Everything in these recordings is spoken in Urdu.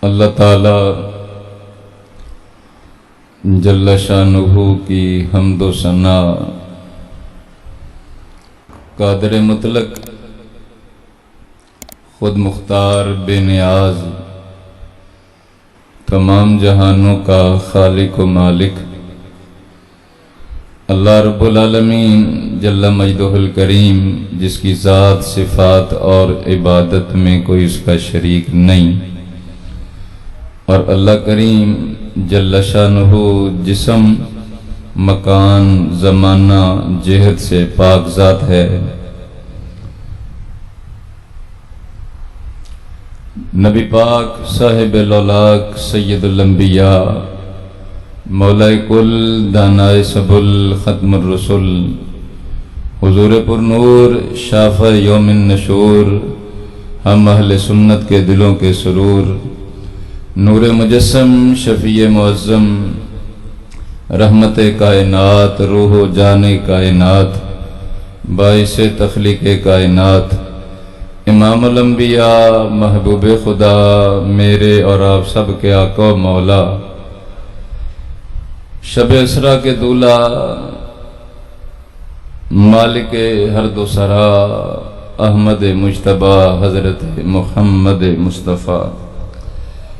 اللہ تعالی جل شانہ کی حمد و ثنا، قادر مطلق، خود مختار بے نیاز، تمام جہانوں کا خالق و مالک اللہ رب العالمین جل مجدہ الکریم، جس کی ذات، صفات اور عبادت میں کوئی اس کا شریک نہیں، اور اللہ کریم جل شانہ جسم، مکان، زمانہ، جہت سے پاک ذات ہے۔ نبی پاک صاحب الاولاق سید الانبیاء، مولا کل، دانائے سبل، ختم الرسل، حضور پر نور، شافع یوم النشور، ہم اہل سنت کے دلوں کے سرور، نور مجسم، شفیع معظم، رحمت کائنات، روح و جان کائنات، باعث تخلیق کائنات، امام الانبیاء، محبوب خدا، میرے اور آپ سب کے آقا و مولا، شب اسرا کے دولہ، مالک حرد و سرا، احمد مجتبی، حضرت محمد مصطفیٰ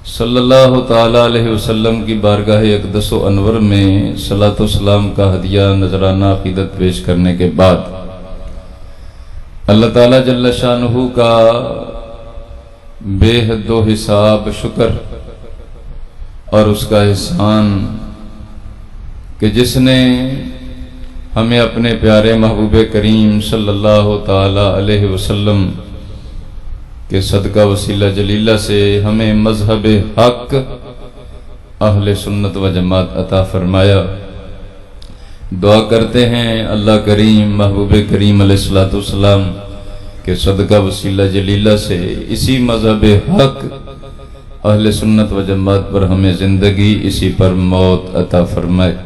صلی اللہ تعالی علیہ وسلم کی بارگاہ اقدس و انور میں صلاۃ و سلام کا ہدیہ نذرانہ عقیدت پیش کرنے کے بعد اللہ تعالی جل شانہ کا بے حد و حساب شکر اور اس کا احسان کہ جس نے ہمیں اپنے پیارے محبوب کریم صلی اللہ تعالی علیہ وسلم کہ صدقہ وسیلہ جلیلہ سے ہمیں مذہب حق اہل سنت و جماعت عطا فرمایا۔ دعا کرتے ہیں اللہ کریم محبوب کریم علیہ السلام کہ صدقہ وسیلہ جلیلہ سے اسی مذہب حق اہل سنت و جماعت پر ہمیں زندگی، اسی پر موت عطا فرمائے۔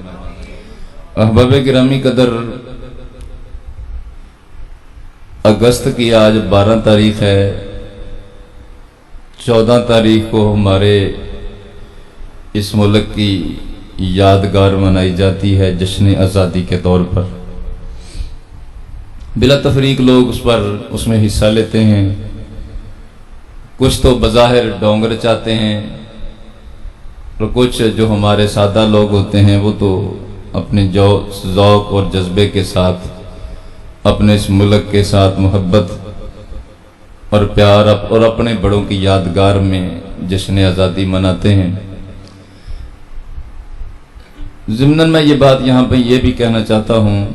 احباب گرامی قدر، اگست کی آج 12 تاریخ ہے۔ 14 تاریخ کو ہمارے اس ملک کی یادگار منائی جاتی ہے جشن آزادی کے طور پر۔ بلا تفریق لوگ اس میں حصہ لیتے ہیں، کچھ تو بظاہر ڈونگر چاہتے ہیں، اور کچھ جو ہمارے سادہ لوگ ہوتے ہیں وہ تو اپنے ذوق اور جذبے کے ساتھ، اپنے اس ملک کے ساتھ محبت اور پیار اور اپنے بڑوں کی یادگار میں جشن آزادی مناتے ہیں۔ ضمناً میں یہ بات یہاں پہ یہ بھی کہنا چاہتا ہوں،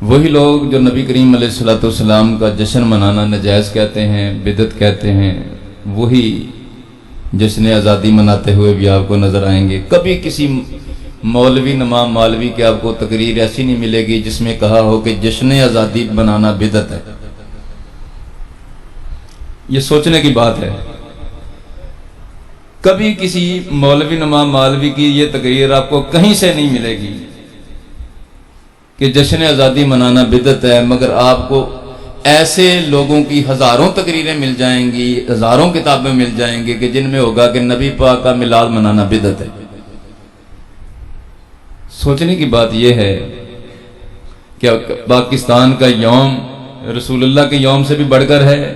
وہی لوگ جو نبی کریم علیہ السلام کا جشن منانا نجائز کہتے ہیں، بدعت کہتے ہیں، وہی جشن آزادی مناتے ہوئے بھی آپ کو نظر آئیں گے۔ کبھی کسی مولوی، نمام مولوی کی آپ کو تقریر ایسی نہیں ملے گی جس میں کہا ہو کہ جشن آزادی بنانا بدعت ہے۔ یہ سوچنے کی بات ہے۔ کبھی کسی مولوی، نمام مولوی کی یہ تقریر آپ کو کہیں سے نہیں ملے گی کہ جشن آزادی منانا بدعت ہے، مگر آپ کو ایسے لوگوں کی ہزاروں تقریریں مل جائیں گی، ہزاروں کتابیں مل جائیں گی کہ جن میں ہوگا کہ نبی پاک کا میلاد منانا بدعت ہے۔ سوچنے کی بات یہ ہے کہ پاکستان کا یوم رسول اللہ کے یوم سے بھی بڑھ کر ہے۔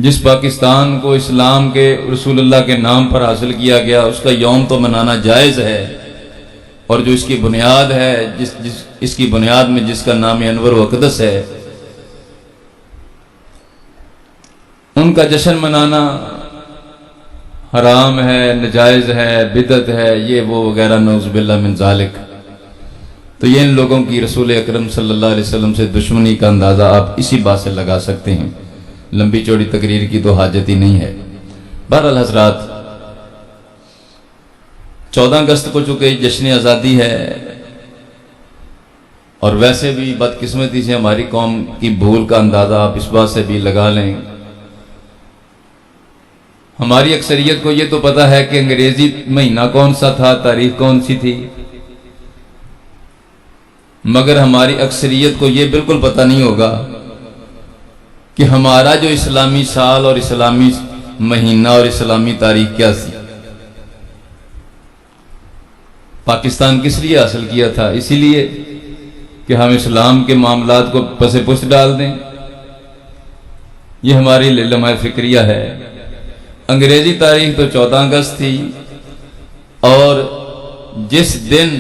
جس پاکستان کو اسلام کے رسول اللہ کے نام پر حاصل کیا گیا، اس کا یوم تو منانا جائز ہے، اور جو اس کی بنیاد ہے، اس کی بنیاد میں جس کا نام انور و اقدس ہے، ان کا جشن منانا حرام ہے، نجائز ہے، بدعت ہے، یہ وہ وغیرہ، نعوذ باللہ من ذالک۔ تو یہ ان لوگوں کی رسول اکرم صلی اللہ علیہ وسلم سے دشمنی کا اندازہ آپ اسی بات سے لگا سکتے ہیں۔ لمبی چوڑی تقریر کی تو حاجت ہی نہیں ہے۔ بہرحال حضرات، 14 اگست کو چونکہ جشن آزادی ہے، اور ویسے بھی بدقسمتی سے ہماری قوم کی بھول کا اندازہ آپ اس بات سے بھی لگا لیں، ہماری اکثریت کو یہ تو پتہ ہے کہ انگریزی مہینہ کون سا تھا، تاریخ کون سی تھی، مگر ہماری اکثریت کو یہ بالکل پتہ نہیں ہوگا کہ ہمارا جو اسلامی سال اور اسلامی مہینہ اور اسلامی تاریخ کیا تھی. پاکستان کس لیے حاصل کیا تھا؟ اسی لیے کہ ہم اسلام کے معاملات کو پس پشت ڈال دیں. یہ ہماری لمحہ فکریہ ہے. انگریزی تاریخ تو 14 اگست تھی، اور جس دن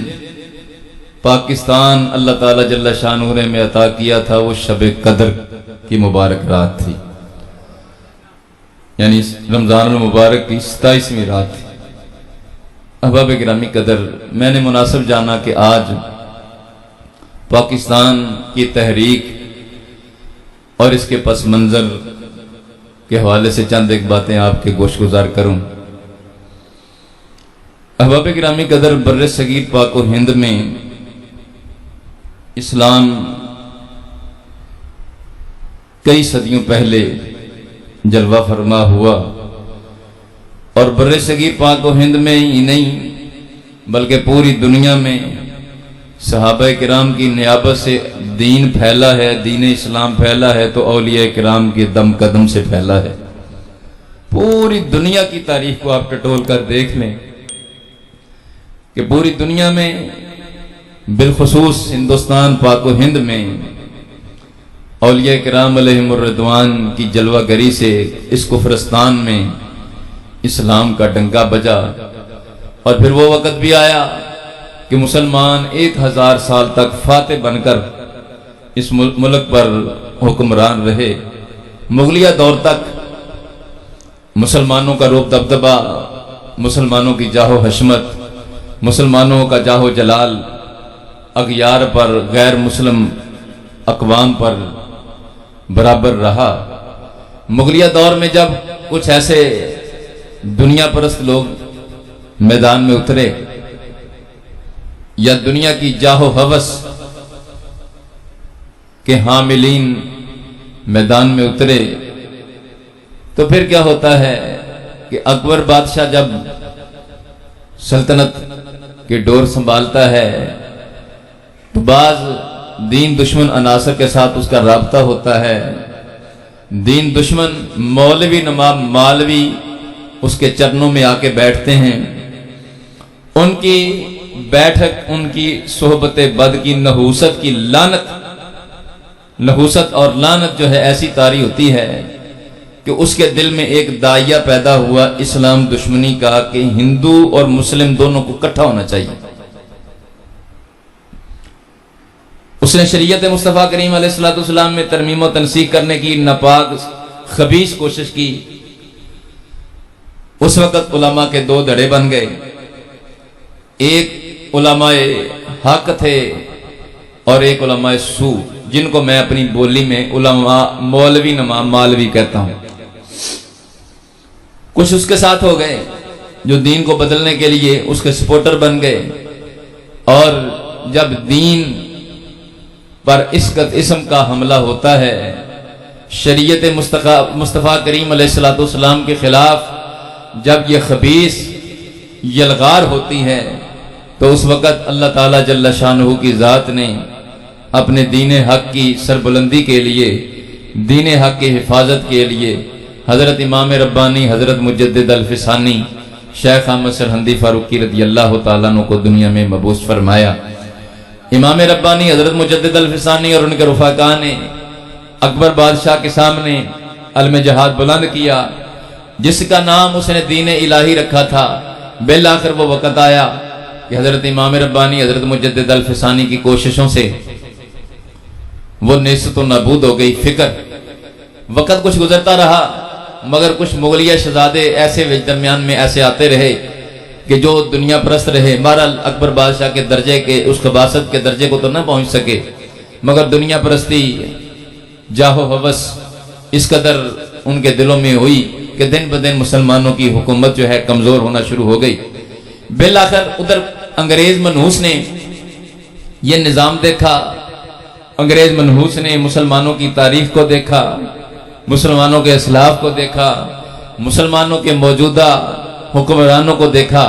پاکستان اللہ تعالیٰ جل شانہ نے میں عطا کیا تھا وہ شب قدر کی مبارک رات تھی، یعنی رمضان المبارک کی 27ویں رات تھی. احباب گرامی قدر، میں نے مناسب جانا کہ آج پاکستان کی تحریک اور اس کے پس منظر کے حوالے سے چند ایک باتیں آپ کے گوش گزار کروں. احباب گرامی قدر، بر صغیر پاک و ہند میں اسلام کئی صدیوں پہلے جلوہ فرما ہوا، اور بر صغیر پاک و ہند میں ہی نہیں بلکہ پوری دنیا میں صحابہ کرام کی نیابت سے دین پھیلا ہے، دین اسلام پھیلا ہے تو اولیاء کرام کے دم قدم سے پھیلا ہے. پوری دنیا کی تاریخ کو آپ ٹٹول کر دیکھ لیں کہ پوری دنیا میں بالخصوص ہندوستان پاک و ہند میں اولیاء کرام علیہم الرضوان کی جلوہ گری سے اس کفرستان میں اسلام کا ڈنکا بجا. اور پھر وہ وقت بھی آیا کہ مسلمان 1000 سال تک فاتح بن کر اس ملک پر حکمران رہے. مغلیہ دور تک مسلمانوں کا روب دبدبہ، مسلمانوں کی جاہ و حشمت، مسلمانوں کا جاہ و جلال اغیار پر، غیر مسلم اقوام پر برابر رہا. مغلیہ دور میں جب کچھ ایسے دنیا پرست لوگ میدان میں اترے یا دنیا کی جاہ و ہوس کے حاملین میدان میں اترے، تو پھر کیا ہوتا ہے کہ اکبر بادشاہ جب سلطنت کے ڈور سنبھالتا ہے تو بعض دین دشمن عناصر کے ساتھ اس کا رابطہ ہوتا ہے. دین دشمن مولوی نماب مالوی اس کے چرنوں میں آ کے بیٹھتے ہیں. ان کی بیٹھک، ان کی صحبت بد کی نحوست کی نحوست اور لعنت جو ہے ایسی طاری ہوتی ہے کہ اس کے دل میں ایک داعیہ پیدا ہوا اسلام دشمنی کا کہ ہندو اور مسلم دونوں کو اکٹھا ہونا چاہیے. اس نے شریعت مصطفیٰ کریم علیہ السلام میں ترمیم و تنسیخ کرنے کی ناپاک خبیث کوشش کی. اس وقت علماء کے 2 دھڑے بن گئے. ایک علماء حق تھے اور ایک علماء سو، جن کو میں اپنی بولی میں علماء مولوی نماب مالوی کہتا ہوں. کچھ اس کے ساتھ ہو گئے جو دین کو بدلنے کے لیے اس کے سپورٹر بن گئے، اور جب دین پر اسم کا حملہ ہوتا ہے، شریعت مصطفیٰ کریم علیہ السلام کے خلاف جب یہ خبیث یلغار ہوتی ہے، تو اس وقت اللہ تعالیٰ جل شانہ کی ذات نے اپنے دین حق کی سربلندی کے لیے، دین حق کی حفاظت کے لیے حضرت امام ربانی حضرت مجدد الفسانی شیخ احمد سرہندی فاروقی رضی اللہ تعالیٰ عنہ کو دنیا میں مبعوث فرمایا. امام ربانی حضرت مجدد الفسانی اور ان کے رفقا نے اکبر بادشاہ کے سامنے علم جہاد بلند کیا، جس کا نام اس نے دین الہی رکھا تھا. بالآخر وہ وقت آیا کہ حضرت امام ربانی حضرت مجدد الفسانی کی کوششوں سے وہ نیست و نابود ہو گئی فکر. وقت کچھ گزرتا رہا، مگر کچھ مغلیہ شہزادے ایسے درمیان میں ایسے آتے رہے کہ جو دنیا پرست رہے. بہرحال اکبر بادشاہ کے درجے کے، اس خباثت کے درجے کو تو نہ پہنچ سکے، مگر دنیا پرستی، جاہ و ہوس اس قدر ان کے دلوں میں ہوئی کہ دن بدن مسلمانوں کی حکومت جو ہے کمزور ہونا شروع ہو گئی. بالآخر ادھر انگریز منحوس نے یہ نظام دیکھا. انگریز منحوس نے مسلمانوں کی تاریخ کو دیکھا، مسلمانوں کے اسلاف کو دیکھا، مسلمانوں کے موجودہ حکمرانوں کو دیکھا،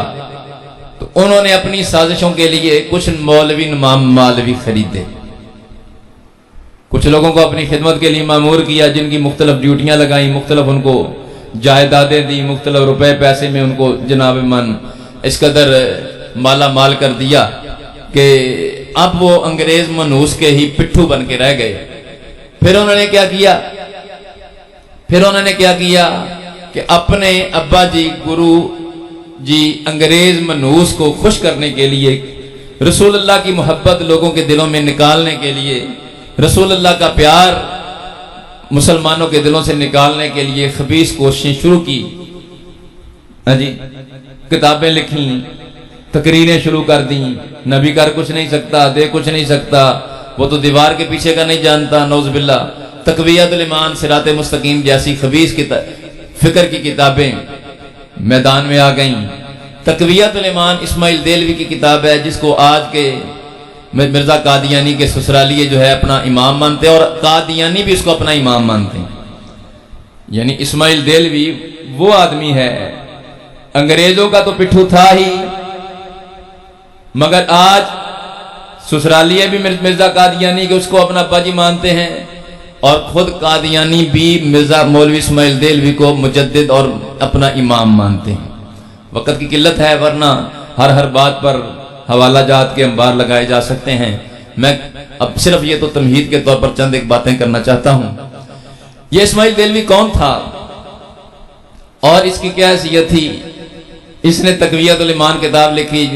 تو انہوں نے اپنی سازشوں کے لیے کچھ مولوی نمام مالوی خریدے. کچھ لوگوں کو اپنی خدمت کے لیے مامور کیا، جن کی مختلف ڈیوٹیاں لگائیں، مختلف ان کو جائیدادیں دی، مختلف روپے پیسے میں ان کو جناب من اس قدر مالا مال کر دیا کہ اب وہ انگریز منوس کے ہی پٹھو بن کے رہ گئے۔ پھر انہوں نے کیا کیا کہ اپنے ابا جی گرو جی انگریز منوس کو خوش کرنے کے لیے، رسول اللہ کی محبت لوگوں کے دلوں میں نکالنے کے لیے، رسول اللہ کا پیار مسلمانوں کے دلوں سے نکالنے کے لیے خبیث کوششیں شروع کی۔ جی کتابیں لکھیں، تقریریں شروع کر دیں، نبی کر کچھ نہیں سکتا، دے کچھ نہیں سکتا، وہ تو دیوار کے پیچھے کا نہیں جانتا، نعوذ باللہ۔ تقویۃ الایمان، صراط مستقیم جیسی خبیث فکر کی کتابیں میدان میں آ گئیں۔ تقویۃ الایمان اسماعیل دہلوی کی کتاب ہے، جس کو آج کے مرزا قادیانی کے سسرالیے جو ہے اپنا امام مانتے ہیں، اور قادیانی بھی اس کو اپنا امام مانتے ہیں۔ یعنی اسماعیل دہلوی وہ آدمی ہے، انگریزوں کا تو پٹھو تھا ہی، مگر آج سسرالیے بھی مرزا قادیانی کے اس کو اپنا ابا جی مانتے ہیں، اور خود قادیانی بھی مرزا مولوی اسماعیل دہلوی کو مجدد اور اپنا امام مانتے ہیں۔ وقت کی قلت ہے، ورنہ ہر بات پر حوالہ جات کے انبار لگائے جا سکتے ہیں۔ میں اب صرف یہ تو تمہید کے طور پر چند ایک باتیں کرنا چاہتا ہوں۔ یہ اسماعیل دہلوی کون تھا اور اس کی کیا حیثیت تھی؟ اس نے تقویۃ الایمان کتاب لکھی،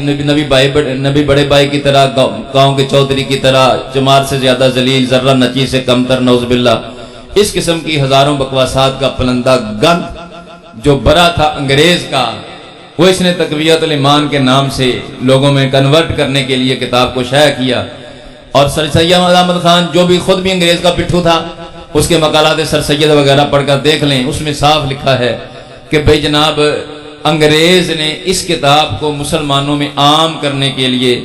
نبی بڑے بھائی کی طرح، گاؤں کے چودھری کی طرح، چمار سے زیادہ ذلیل، ذرہ نچی سے کمتر، نعوذ باللہ۔ اس قسم کی ہزاروں بکواسات کا پلندہ گند جو برا تھا انگریز کا، وہ اس نے تقویۃ الایمان کے نام سے لوگوں میں کنورٹ کرنے کے لیے کتاب کو شائع کیا۔ اور سر سید احمد خان جو بھی خود بھی انگریز کا پٹھو تھا، اس کے مقالات سر سید وغیرہ پڑھ کر دیکھ لیں، اس میں صاف لکھا ہے کہ بھئی جناب انگریز نے اس کتاب کو مسلمانوں میں عام کرنے کے لیے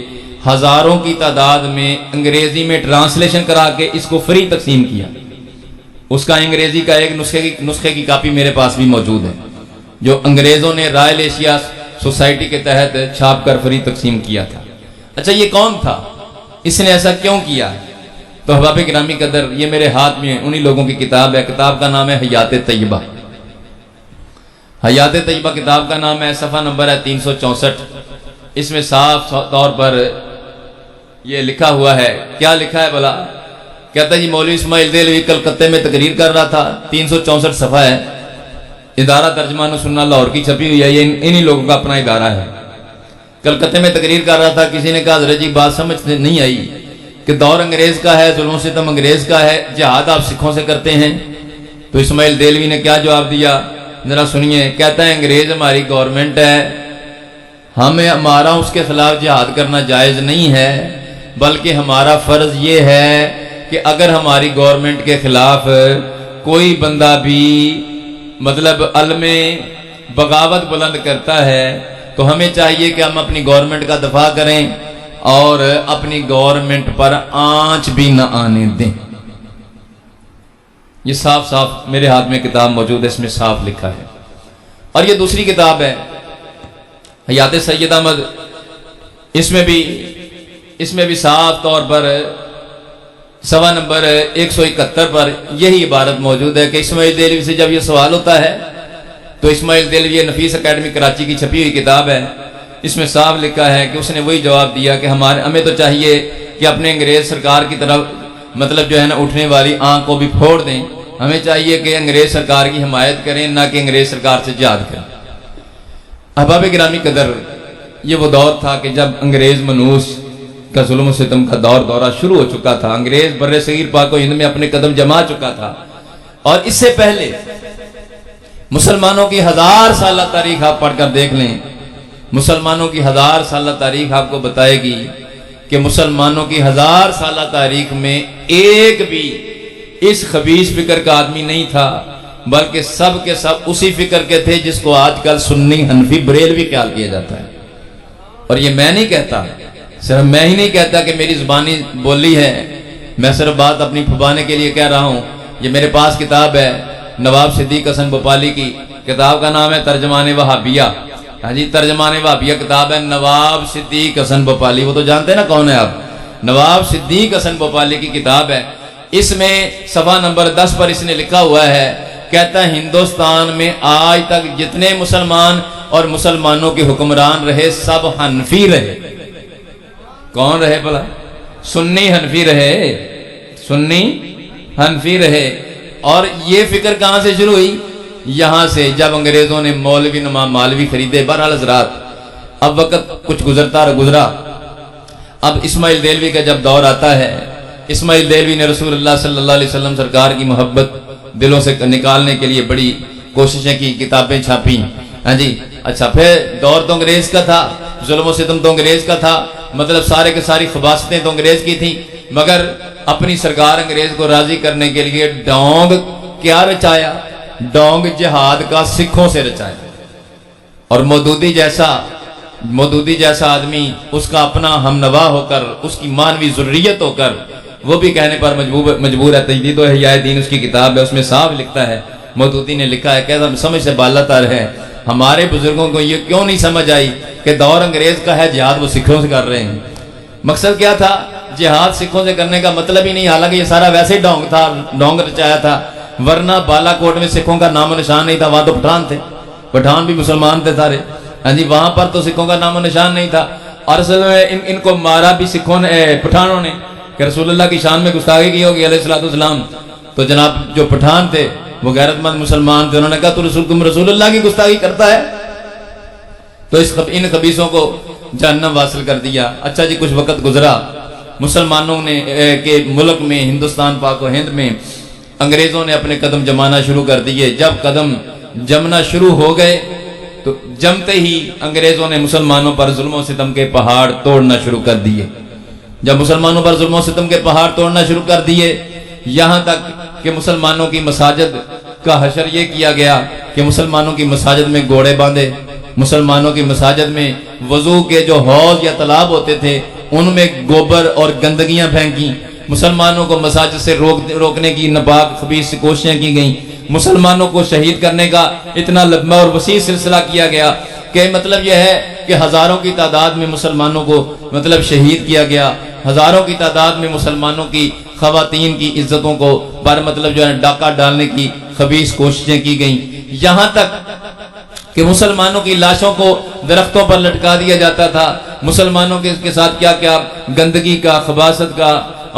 ہزاروں کی تعداد میں انگریزی میں ٹرانسلیشن کرا کے اس کو فری تقسیم کیا۔ اس کا انگریزی کا ایک نسخے کی کاپی میرے پاس بھی موجود ہے، جو انگریزوں نے رائل ایشیا سوسائٹی کے تحت چھاپ کر فری تقسیم کیا تھا۔ اچھا یہ کون تھا؟ اس نے ایسا کیوں کیا؟ تو احباب گرامی قدر، یہ میرے ہاتھ میں انہی لوگوں کی کتاب ہے۔ کتاب کا نام ہے حیات طیبہ۔ حیات طیبہ کتاب کا نام ہے، صفحہ نمبر ہے 364۔ اس میں صاف طور پر یہ لکھا ہوا ہے، کیا لکھا ہے بھلا؟ کہتا ہے جی مولوی اسماعیل دہلوی کلکتے میں تقریر کر رہا تھا، 364 صفحہ ہے، ادارہ ترجمان سننا لاہور کی چھپی ہوئی ہے، یہ انہی لوگوں کا اپنا ادارہ ہے۔ کلکتے میں تقریر کر رہا تھا، کسی نے کہا حضرت جی بات سمجھ نہیں آئی کہ دور انگریز کا ہے، ظلم و ستم انگریز کا ہے، جہاد آپ سکھوں سے کرتے ہیں۔ تو اسماعیل دہلوی نے کیا جواب دیا ذرا سنیے۔ کہتا ہے انگریز ہماری گورنمنٹ ہے، ہمارا اس کے خلاف جہاد کرنا جائز نہیں ہے، بلکہ ہمارا فرض یہ ہے کہ اگر ہماری گورنمنٹ کے خلاف کوئی بندہ بھی مطلب علم بغاوت بلند کرتا ہے تو ہمیں چاہیے کہ ہم اپنی گورنمنٹ کا دفاع کریں اور اپنی گورنمنٹ پر آنچ بھی نہ آنے دیں۔ یہ صاف صاف میرے ہاتھ میں کتاب موجود ہے، اس میں صاف لکھا ہے۔ اور یہ دوسری کتاب ہے حیات سید احمد، اس میں بھی صاف طور پر صفحہ نمبر 171 پر یہی عبارت موجود ہے کہ اسماعیل دہلوی سے جب یہ سوال ہوتا ہے تو اسماعیل دہلوی نفیس اکیڈمی کراچی کی چھپی ہوئی کتاب ہے، اس میں صاف لکھا ہے کہ اس نے وہی جواب دیا کہ ہمیں تو چاہیے کہ اپنے انگریز سرکار کی طرف مطلب جو ہے نا اٹھنے والی آنکھ کو بھی پھوڑ دیں، ہمیں چاہیے کہ انگریز سرکار کی حمایت کریں، نہ کہ انگریز سرکار سے جہاد کریں۔ احباب گرامی قدر، یہ وہ دور تھا کہ جب انگریز منوس کا ظلم و ستم کا دورہ شروع ہو چکا تھا، انگریز بر صغیر پاک و ہند میں اپنے قدم جما چکا تھا، اور اس سے پہلے مسلمانوں کی 1000 سالہ تاریخ آپ پڑھ کر دیکھ لیں، مسلمانوں کی 1000 سالہ تاریخ آپ کو بتائے گی کہ مسلمانوں کی 1000 سالہ تاریخ میں ایک بھی اس خبیث فکر کا آدمی نہیں تھا، بلکہ سب کے سب اسی فکر کے تھے جس کو آج کل سنی حنفی بریلوی خیال کیا جاتا ہے۔ اور یہ میں نہیں کہتا، صرف میں ہی نہیں کہتا کہ میری زبانی بولی ہے، میں صرف بات اپنی پھبانے کے لیے کہہ رہا ہوں۔ یہ میرے پاس کتاب ہے نواب صدیق حسن بھوپالی کی، کتاب کا نام ہے ترجمان وہابیہ۔ ہاں جی، ترجمان وہابیہ کتاب ہے، نواب صدیق حسن بھوپالی، وہ تو جانتے ہیں نا کون ہے آپ، نواب صدیق حسن بھوپالی کی کتاب ہے۔ اس میں صفحہ نمبر 10 پر اس نے لکھا ہوا ہے، کہتا ہے ہندوستان میں آج تک جتنے مسلمان اور مسلمانوں کے حکمران رہے سب حنفی رہے۔ کون رہے بھلا؟ سنی حنفی رہے، سنی حنفی رہے۔ اور یہ فکر کہاں سے شروع ہوئی؟ یہاں سے جب انگریزوں نے مولوی نما مالوی خریدے۔ بہرحال حضرات، اب وقت کچھ گزرا، اب اسماعیل دہلوی کا جب دور آتا ہے، اسماعیل دہلوی نے رسول اللہ صلی اللہ علیہ وسلم سرکار کی محبت دلوں سے نکالنے کے لیے بڑی کوششیں کی، کتابیں چھاپی۔ ہاں جی، اچھا، پھر دور تو انگریز کا تھا، ظلم و ستم تو انگریز کا تھا، مطلب سارے کے ساری خباستیں تو انگریز کی تھیں، مگر اپنی سرکار انگریز کو راضی کرنے کے لیے ڈونگ کیا رچایا؟ ڈونگ جہاد کا سکھوں سے رچایا۔ اور مودودی جیسا آدمی، اس کا اپنا ہم نوا ہو کر، اس کی مانوی ذریت ہو کر، وہ بھی کہنے پر مجبور ہے۔ تجدید و احیاء دین اس کی کتاب ہے، اس میں صاف لکھتا ہے، مودودی نے لکھا ہے، کہتا سمجھ سے بالا تر ہے، ہمارے بزرگوں کو یہ کیوں نہیں سمجھ آئی کہ دور انگریز کا ہے، جہاد وہ سکھوں سے کر رہے ہیں۔ مقصد کیا تھا؟ جہاد سکھوں سے کرنے کا مطلب ہی نہیں، حالانکہ یہ سارا ویسے ہی ڈونگ تھا، ڈونگ رچایا تھا، ورنہ بالا کوٹ میں سکھوں کا نام و نشان نہیں تھا، وہاں تو پٹھان تھے، پٹھان بھی مسلمان تھے سارے، ہاں جی، وہاں پر تو سکھوں کا نام و نشان نہیں تھا۔ اور اصل میں ان کو مارا بھی سکھوں نے، پٹھانوں نے، کہ رسول اللہ کی شان میں گستاخی کی ہوگی علیہ الصلوۃ والسلام، تو جناب جو پٹھان تھے وہ غیرت مند مسلمان تھے، انہوں نے کہا تم رسول اللہ کی گستاخی کرتا ہے، تو ان خبیثوں کو جہنم واصل کر دیا۔ اچھا جی، کچھ وقت گزرا، مسلمانوں نے کے ملک میں، ہندوستان پاک و ہند میں انگریزوں نے اپنے قدم جمانا شروع کر دیے۔ جب قدم جمنا شروع ہو گئے تو جمتے ہی انگریزوں نے مسلمانوں پر ظلم و ستم کے پہاڑ توڑنا شروع کر دیے۔ جب مسلمانوں پر ظلم و ستم کے پہاڑ توڑنا شروع کر دیے، یہاں تک کہ مسلمانوں کی مساجد کا حشر یہ کیا گیا کہ مسلمانوں کی مساجد میں گھوڑے باندھے، مسلمانوں کی مساجد میں وضو کے جو حوض یا تالاب ہوتے تھے ان میں گوبر اور گندگیاں پھینکی، مسلمانوں کو مساجد سے روکنے کی ناپاک خبیث کوششیں کی گئیں، مسلمانوں کو شہید کرنے کا اتنا لمبا اور وسیع سلسلہ کیا گیا کہ مطلب یہ ہے کہ ہزاروں کی تعداد میں مسلمانوں کو مطلب شہید کیا گیا، ہزاروں کی تعداد میں مسلمانوں کی خواتین کی عزتوں کو پر مطلب جو ہے ڈاکہ ڈالنے کی خبیث کوششیں کی گئیں، یہاں تک کہ مسلمانوں کی لاشوں کو درختوں پر لٹکا دیا جاتا تھا، مسلمانوں کے ساتھ کیا کیا گندگی کا، خباثت کا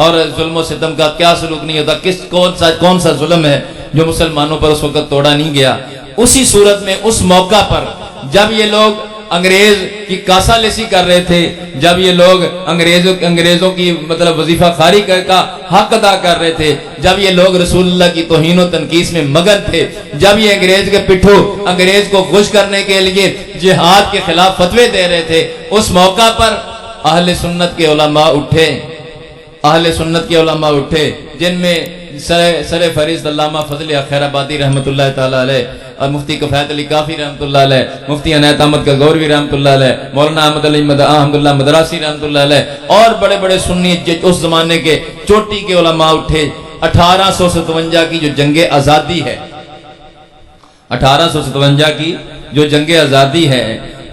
اور ظلم و ستم کا کیا سلوک نہیں ہوتا، کون سا ظلم ہے جو مسلمانوں پر اس وقت توڑا نہیں گیا۔ اسی صورت میں اس موقع پر جب یہ لوگ انگریز کی کاسا لیسی کر رہے تھے، جب یہ لوگ انگریزوں کی مطلب وظیفہ خاری کا حق ادا کر رہے تھے، جب یہ لوگ رسول اللہ کی توہین و تنقیص میں مگن تھے، جب یہ انگریز کے پٹھو انگریز کو خوش کرنے کے لیے جہاد کے خلاف فتوے دے رہے تھے، اس موقع پر اہل سنت کے علماء اٹھے، جن میں سر فہرست علامہ فضل خیر آبادی رحمۃ اللہ تعالی علیہ، اور مفتی کفایت علی کافی رحمۃ اللہ علیہ، مفتی عنایت احمد غوروی رحمۃ اللہ علیہ، مولانا احمد علی احمد اللہ مدراسی رحمۃ اللہ علیہ، اور بڑے بڑے سنی اس زمانے کے چوٹی کے علماء اٹھے۔ 1857 کی جو جنگ آزادی ہے، 1857 کی جو جنگ آزادی ہے،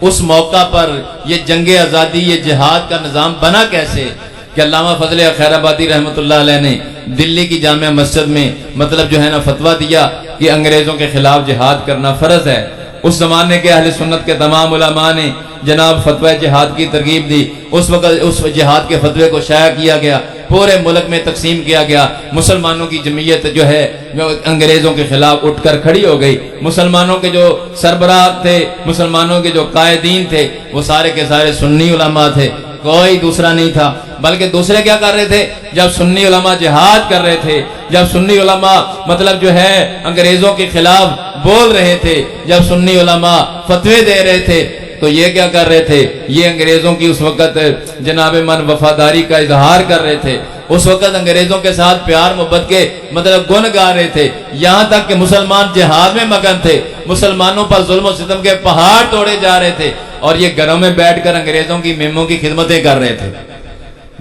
اس موقع پر یہ جنگ آزادی، یہ جہاد کا نظام بنا کیسے کہ علامہ فضل خیر آبادی رحمۃ اللہ علیہ نے دلی کی جامع مسجد میں مطلب جو ہے نا فتویٰ دیا کہ انگریزوں کے خلاف جہاد کرنا فرض ہے۔ اس زمانے کے اہل سنت کے تمام علماء نے جناب فتوی جہاد کی ترغیب دی، اس وقت اس جہاد کے فتوے کو شائع کیا گیا، پورے ملک میں تقسیم کیا گیا، مسلمانوں کی جمعیت جو ہے جو انگریزوں کے خلاف اٹھ کر کھڑی ہو گئی، مسلمانوں کے جو سربراہ تھے، مسلمانوں کے جو قائدین تھے، وہ سارے کے سارے سنی علماء تھے، کوئی دوسرا نہیں تھا۔ بلکہ دوسرے کیا کر رہے تھے؟ جب سنی علماء جہاد کر رہے تھے، جب سنی علماء مطلب جو ہے انگریزوں کے خلاف بول رہے تھے، جب سنی علماء فتوے دے رہے تھے، تو یہ کیا کر رہے تھے؟ یہ انگریزوں کی اس وقت جناب من وفاداری کا اظہار کر رہے تھے، اس وقت انگریزوں کے ساتھ پیار محبت کے مطلب گن گا رہے تھے، یہاں تک کہ مسلمان جہاد میں مگن تھے، مسلمانوں پر ظلم و ستم کے پہاڑ توڑے جا رہے تھے، اور یہ گھروں میں بیٹھ کر انگریزوں کی میموں کی خدمتیں کر رہے تھے۔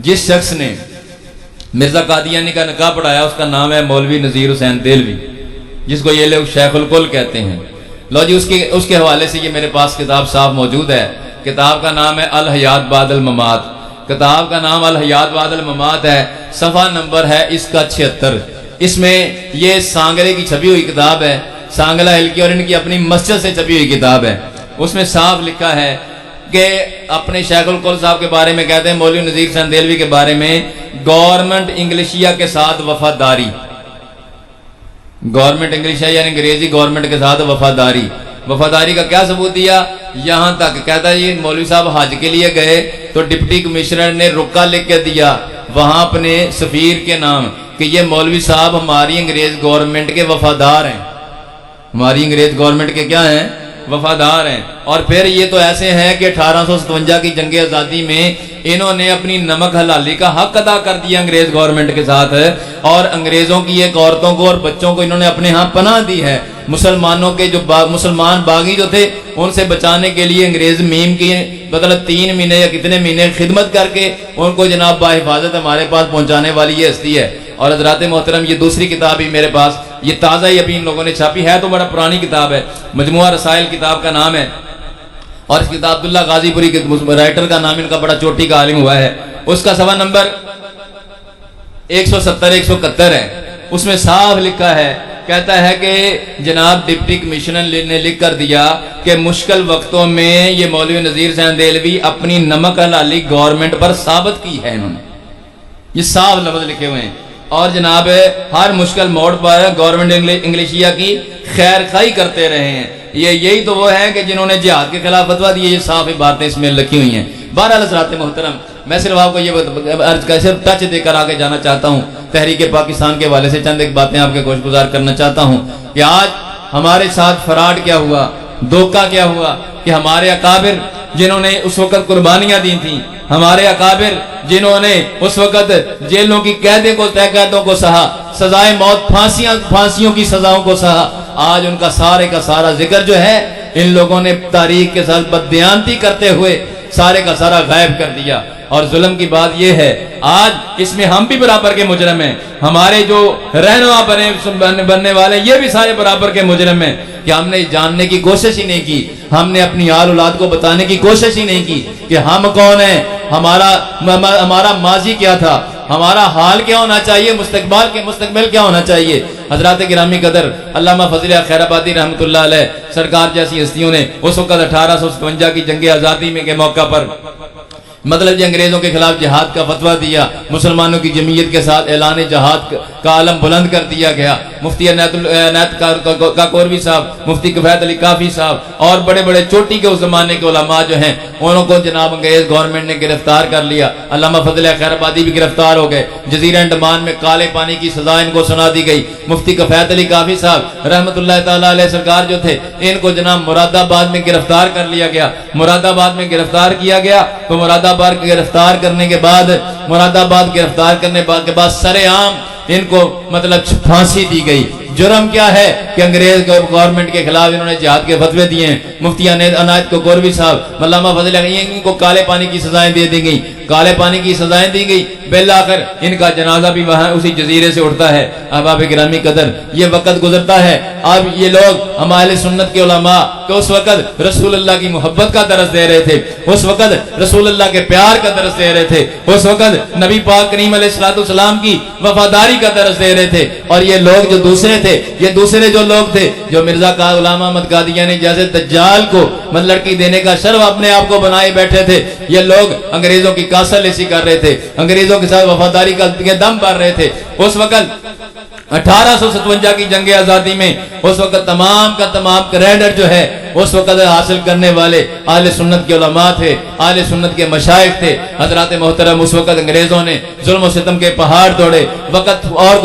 جس شخص نے مرزا قادیانی کا نکاح پڑھایا اس کا نام ہے مولوی نذیر حسین دہلوی، جس کو یہ لوگ شیخ الکل کہتے ہیں۔ لو جی، اس کے حوالے سے یہ میرے پاس کتاب صاحب موجود ہے، کتاب کا نام ہے الحیات بعد الممات، کتاب کا نام الحیات بعد الممات ہے، صفحہ نمبر ہے اس کا 76۔ اس میں یہ سانگلے کی چھپی ہوئی کتاب ہے، سانگلہ ہل کی اور ان کی اپنی مسجد سے چھپی ہوئی کتاب ہے۔ اس میں صاف لکھا ہے کہ اپنے شیخ القول صاحب کے بارے میں کہتے ہیں، مولوی نذیر حسین دہلوی کے بارے میں، گورنمنٹ انگلیشیا کے ساتھ وفاداری، گورنمنٹ انگلیشیا یعنی انگریزی گورنمنٹ کے ساتھ وفاداری۔ وفاداری کا کیا ثبوت دیا؟ یہاں تک کہتا ہے یہ مولوی صاحب حج کے لیے گئے تو ڈپٹی کمشنر نے رکا لکھ کے دیا وہاں اپنے سفیر کے نام کہ یہ مولوی صاحب ہماری انگریز گورنمنٹ کے وفادار ہیں، ہماری انگریز گورنمنٹ کے کیا ہیں؟ وفادار ہیں۔ اور پھر یہ تو ایسے ہیں کہ 1857 کی جنگ آزادی میں انہوں نے اپنی نمک حلالی کا حق ادا کر دیا انگریز گورنمنٹ کے ساتھ، اور انگریزوں کی ایک عورتوں کو اور بچوں کو انہوں نے اپنے ہاں پناہ دی ہے۔ مسلمانوں کے جو مسلمان باغی جو تھے ان سے بچانے کے لیے انگریز میم کی مطلب 3 مہینے یا کتنے مہینے خدمت کر کے ان کو جناب باحفاظت ہمارے پاس پہنچانے والی یہ ہستی ہے۔ اور حضرات محترم یہ دوسری کتاب ہی میرے پاس، یہ تازہ ہی ابھی ان لوگوں نے چھاپی ہے، تو بڑا پرانی کتاب ہے، مجموعہ رسائل کتاب کا نام ہے، اور اس کتاب عبداللہ غازی پوری کے رائٹر کا نام ان کا بڑا چوٹی کا عالم ہوا ہے۔ اس کا صفحہ نمبر 170-171 ہے۔ اس میں صاف لکھا ہے، کہتا ہے کہ جناب ڈپٹی کمشنر نے لکھ کر دیا کہ مشکل وقتوں میں یہ مولوی نذیر حسین دہلوی اپنی نمک حلالی گورنمنٹ پر ثابت کی ہے، انہوں نے یہ صاف لفظ لکھے ہوئے ہیں، اور جناب ہر مشکل موڑ پر گورنمنٹ انگلیشیا کی خیر خواہی کرتے رہے ہیں۔ یہی تو وہ ہے کہ جنہوں نے جہاد کے خلاف فتویٰ دیے، یہ صاف باتیں اس میں لکھی ہوئی ہیں۔ بہرحال حضرات محترم، میں صرف آپ کو یہ صرف ٹچ دے کر آگے جانا چاہتا ہوں، تحریک پاکستان کے حوالے سے چند ایک باتیں آپ کے گوش گزار کرنا چاہتا ہوں کہ آج ہمارے ساتھ فراڈ کیا ہوا، دھوکہ کیا ہوا کہ ہمارے اکابر جنہوں نے اس وقت قربانیاں دی تھیں، ہمارے اکابر جنہوں نے اس وقت جیلوں کی قیدوں کو سہا، سزائے موت پھانسیوں کی سزاؤں کو سہا، آج ان کا سارے کا سارا ذکر جو ہے ان لوگوں نے تاریخ کے ساتھ بددیانتی کرتے ہوئے سارے کا سارا غائب کر دیا۔ اور ظلم کی بات یہ ہے آج اس میں ہم بھی برابر کے مجرم ہیں، ہمارے جو رہنما بننے والے یہ بھی سارے برابر کے مجرم ہیں کہ ہم نے جاننے کی کوشش ہی نہیں کی، ہم نے اپنی آل اولاد کو بتانے کی کوشش ہی نہیں کی کہ ہم کون ہیں، ہمارا ماضی کیا تھا، ہمارا حال کیا ہونا چاہیے، مستقبل کیا ہونا چاہیے۔ حضرات گرامی قدر، علامہ فضل خیر آبادی رحمۃ اللہ علیہ سرکار جیسی ہستیوں نے اس وقت 1857 کی جنگ آزادی میں کے موقع پر مطلب انگریزوں کے خلاف جہاد کا فتویٰ دیا، مسلمانوں کی جمعیت کے ساتھ اعلان جہاد کا علم بلند کر دیا گیا۔ مفتی عنایت کاکوروی صاحب، مفتی کفایت علی کافی صاحب اور بڑے بڑے چوٹی کے اس زمانے کے علماء جو ہیں انہوں کو جناب انگریز گورنمنٹ نے گرفتار کر لیا۔ علامہ فضل خیر آبادی بھی گرفتار ہو گئے، جزیرہ انڈمان میں کالے پانی کی سزا ان کو سنا دی گئی۔ مفتی کفایت علی کافی صاحب رحمۃ اللہ تعالیٰ علیہ سرکار جو تھے ان کو جناب مراد آباد میں گرفتار کر لیا گیا۔ مراد آباد میں گرفتار کیا گیا تو مراد آباد گرفتار کرنے کے بعد سرے عام ان کو مطلب پھانسی دی گئی۔ جرم کیا ہے کہ انگریز گورنمنٹ کے خلاف انہوں نے جہاد کے فتوے دیے ہیں۔ مفتی عنایت کاکوروی صاحب، علامہ فضل ان کو کالے پانی کی سزائیں دے دی گئی، کالے پانی کی سزائیں دی گئی، بالآخر ان کا جنازہ بھی وہاں اسی جزیرے سے اٹھتا ہے۔ احباب گرامی قدر، یہ وقت گزرتا ہے، اب یہ لوگ ہم اہل سنت کے علماء کہ اس وقت رسول اللہ کی محبت کا درس دے رہے تھے، اس وقت رسول اللہ کے پیار کا درس دے رہے تھے، اس وقت نبی پاک کریم علیہ السلام کی وفاداری کا درس دے رہے تھے، اور یہ لوگ جو دوسرے تھے، یہ دوسرے جو لوگ تھے جو مرزا کا غلام احمد قادیانی جیسے دجال کو لڑکی دینے کا شرف اپنے آپ کو بنائے بیٹھے تھے، یہ لوگ انگریزوں کی کاسل ایسی کر رہے تھے، انگریزوں کے ساتھ وفاداری کا دم بھر رہے تھے۔ اس وقت 1857 کی جنگ آزادی میں اس وقت تمام کا تمام کریڈر جو ہے اس وقت حاصل کرنے والے اہل سنت کے علماء تھے، اہل سنت کے مشائخ تھے۔ حضرات محترم، اس وقت انگریزوں نے ظلم و ستم کے پہاڑ توڑے، وقت اور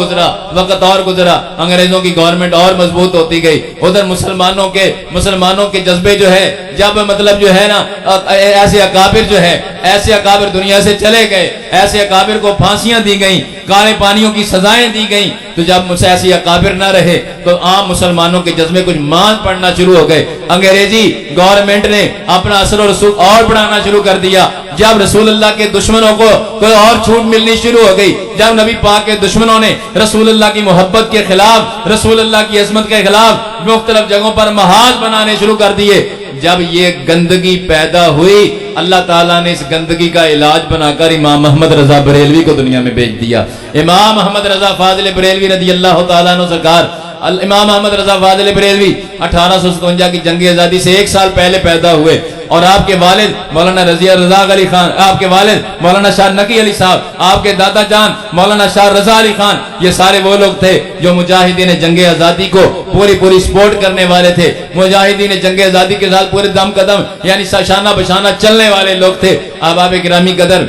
گزرا، انگریزوں کی گورنمنٹ اور مضبوط ہوتی گئی۔ ادھر مسلمانوں کے جذبے جو ہے جب مطلب جو ہے نا ایسے اکابر دنیا سے چلے گئے، ایسے اکابر کو پھانسیاں دی گئیں، کالے پانیوں کی سزائیں دی گئیں، تو جب ایسی اکابر نہ رہے تو عام مسلمانوں کے جذبے کچھ مان پڑنا شروع ہو گئے۔ انگریزی گورنمنٹ نے اپنا اثر و رسوخ اور بڑھانا شروع کر دیا۔ جب رسول اللہ کے دشمنوں کو کوئی اور چھوٹ ملنی شروع ہو گئی، جب نبی پاک کے دشمنوں نے رسول اللہ کی محبت کے خلاف، رسول اللہ کی عظمت کے خلاف مختلف جگہوں پر محاذ بنانے شروع کر دیے، جب یہ گندگی پیدا ہوئی اللہ تعالیٰ نے اس گندگی کا علاج بنا کر امام محمد رضا بریلوی کو دنیا میں بھیج دیا. امام محمد رضا فاضل بریلوی رضی اللہ تعالیٰ عنہ سرکار، امام محمد رضا فاضل بریلوی 1857 کی جنگ آزادی سے 1 سال پہلے پیدا ہوئے، اور آپ کے والد مولانا رضا علی خان، آپ کے والد مولانا شاہ نقی علی صاحب، آپ کے دادا جان مولانا شاہ رضا علی خان، یہ سارے وہ لوگ تھے جو مجاہدین جنگ آزادی کو پوری سپورٹ کرنے والے تھے. مجاہدین جنگ آزادی کے ساتھ پورے دم قدم یعنی شانہ بشانہ چلنے والے لوگ تھے. احباب گرامی قدر،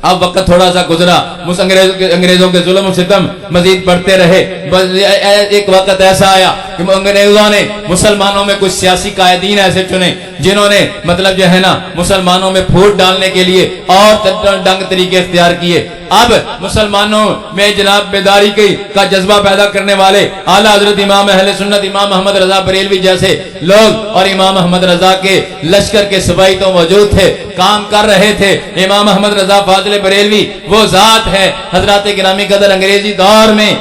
اب وقت تھوڑا سا گزرا، انگریزوں کے ظلم و ستم مزید بڑھتے رہے. ایک وقت ایسا آیا کہ انگریزوں نے مسلمانوں میں کچھ سیاسی قائدین ایسے چنے جنہوں نے مطلب جو ہے نا مسلمانوں میں پھوٹ ڈالنے کے لیے اور ڈنگ طریقے اختیار کیے. اب مسلمانوں میں جناب بیداری کا جذبہ پیدا کرنے والے اعلیٰ حضرت امام اہل سنت امام محمد رضا بریلوی جیسے لوگ اور امام محمد رضا کے لشکر کے سپاہی تو موجود تھے، کام کر رہے تھے. امام محمد رضا فاضل بریلوی وہ ذات ہے حضرات گرامی قدر، انگریزی دور میں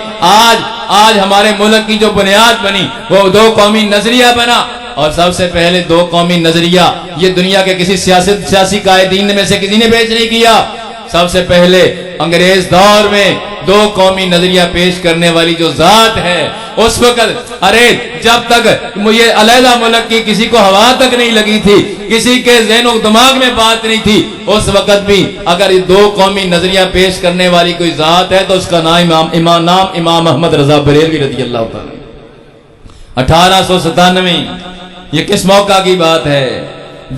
آج ہمارے ملک کی جو بنیاد بنی وہ 2 قومی نظریہ بنا. اور سب سے پہلے 2 قومی نظریہ یہ دنیا کے کسی سیاسی قائدین میں سے کسی نے پیش نہیں کیا. سب سے پہلے انگریز دور میں 2 قومی نظریہ پیش کرنے والی جو ذات ہے اس وقت جب تک یہ علیحدہ ملک کی کسی کو ہوا تک نہیں لگی تھی، کسی کے ذہن و دماغ میں بات نہیں تھی، اس وقت بھی اگر 2 قومی نظریہ پیش کرنے والی کوئی ذات ہے تو اس کا نام امام محمد رضا بریلوی رضی اللہ تعالی. 1897 یہ کس موقع کی بات ہے؟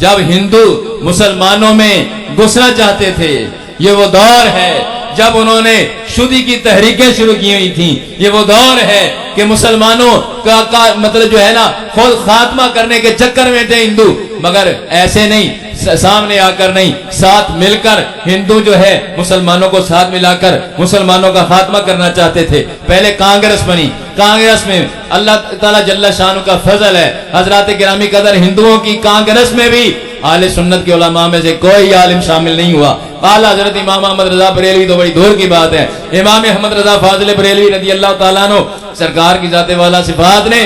جب ہندو مسلمانوں میں گھسنا چاہتے تھے. یہ وہ دور ہے جب انہوں نے شدی کی تحریکیں شروع کی ہوئی تھیں. یہ وہ دور ہے کہ مسلمانوں کا مطلب جو ہے نا خود خاتمہ کرنے کے چکر میں تھے ہندو، مگر ایسے نہیں، سامنے آ کر نہیں، ساتھ مل کر ہندو جو ہے مسلمانوں کو ساتھ ملا کر مسلمانوں کا خاتمہ کرنا چاہتے تھے. پہلے کانگریس بنی، کانگریس میں اللہ تعالیٰ جل شانہ کا فضل ہے حضرات گرامی قدر ہندوؤں کی کانگریس میں بھی اہل سنت کے علماء میں سے کوئی عالم شامل نہیں ہوا. اعلیٰ حضرت امام محمد رضا بریلوی تو بڑی دور کی بات ہے. امام محمد رضا فاضل بریلوی رضی اللہ تعالیٰ عنہ سرکار کی ذات والا صفات نے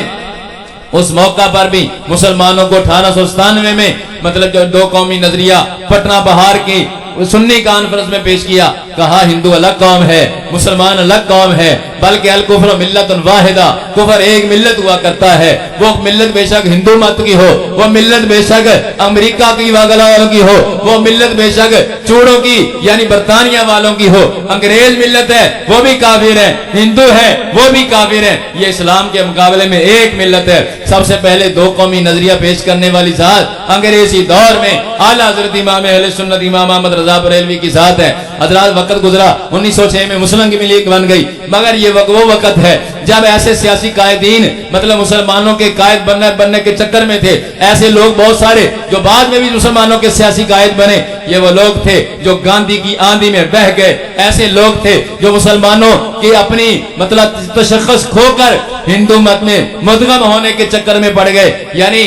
اس موقع پر بھی مسلمانوں کو 1897 میں مطلب جو 2 قومی نظریہ پٹنہ بہار کی سنی کانفرنس میں پیش کیا. کہا ہندو الگ قوم ہے، مسلمان الگ قوم ہے، بلکہ الکفر ملت واحدہ، کفر ایک ملت ہوا کرتا ہے. وہ ملت بے شک ہندو مت کی ہو، وہ ملت بے شک امریکہ کی والوں کی ہو، وہ ملت بے شک چوڑوں کی یعنی برطانیہ والوں کی ہو. انگریز ملت ہے وہ بھی کافر ہے، ہندو ہے وہ بھی کافر ہے. یہ اسلام کے مقابلے میں ایک ملت ہے. سب سے پہلے 2 قومی نظریہ پیش کرنے والی ذات انگریزی دور میں اعلیٰ حضرت امام اہل سنت امام محمد رضا بریلوی کی ذات ہے. حضرات وقت گزرا، 1906 میں مسلم کی لیگ بن گئی، مگر یہ وہ وقت ہے جب ایسے سیاسی قائدین مطلب مسلمانوں کے قائد بننے کے چکر میں تھے. ایسے لوگ بہت سارے جو بعد میں بھی مسلمانوں کے سیاسی قائد بنے، یہ وہ لوگ تھے جو گاندھی کی آندھی میں بہہ گئے. ایسے لوگ تھے جو مسلمانوں کی اپنی مطلب تشخص کھو کر ہندو مت میں مدغم ہونے کے چکر میں پڑ گئے. یعنی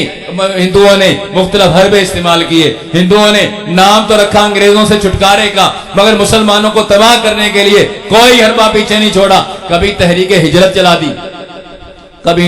ہندوؤں نے مختلف حربے استعمال کیے، ہندوؤں نے نام تو رکھا انگریزوں سے چھٹکارے کا، مگر مسلمانوں کو تباہ کرنے کے لیے کوئی حربہ پیچھے نہیں چھوڑا. کبھی تحریک ہجرت چلا دی، کبھی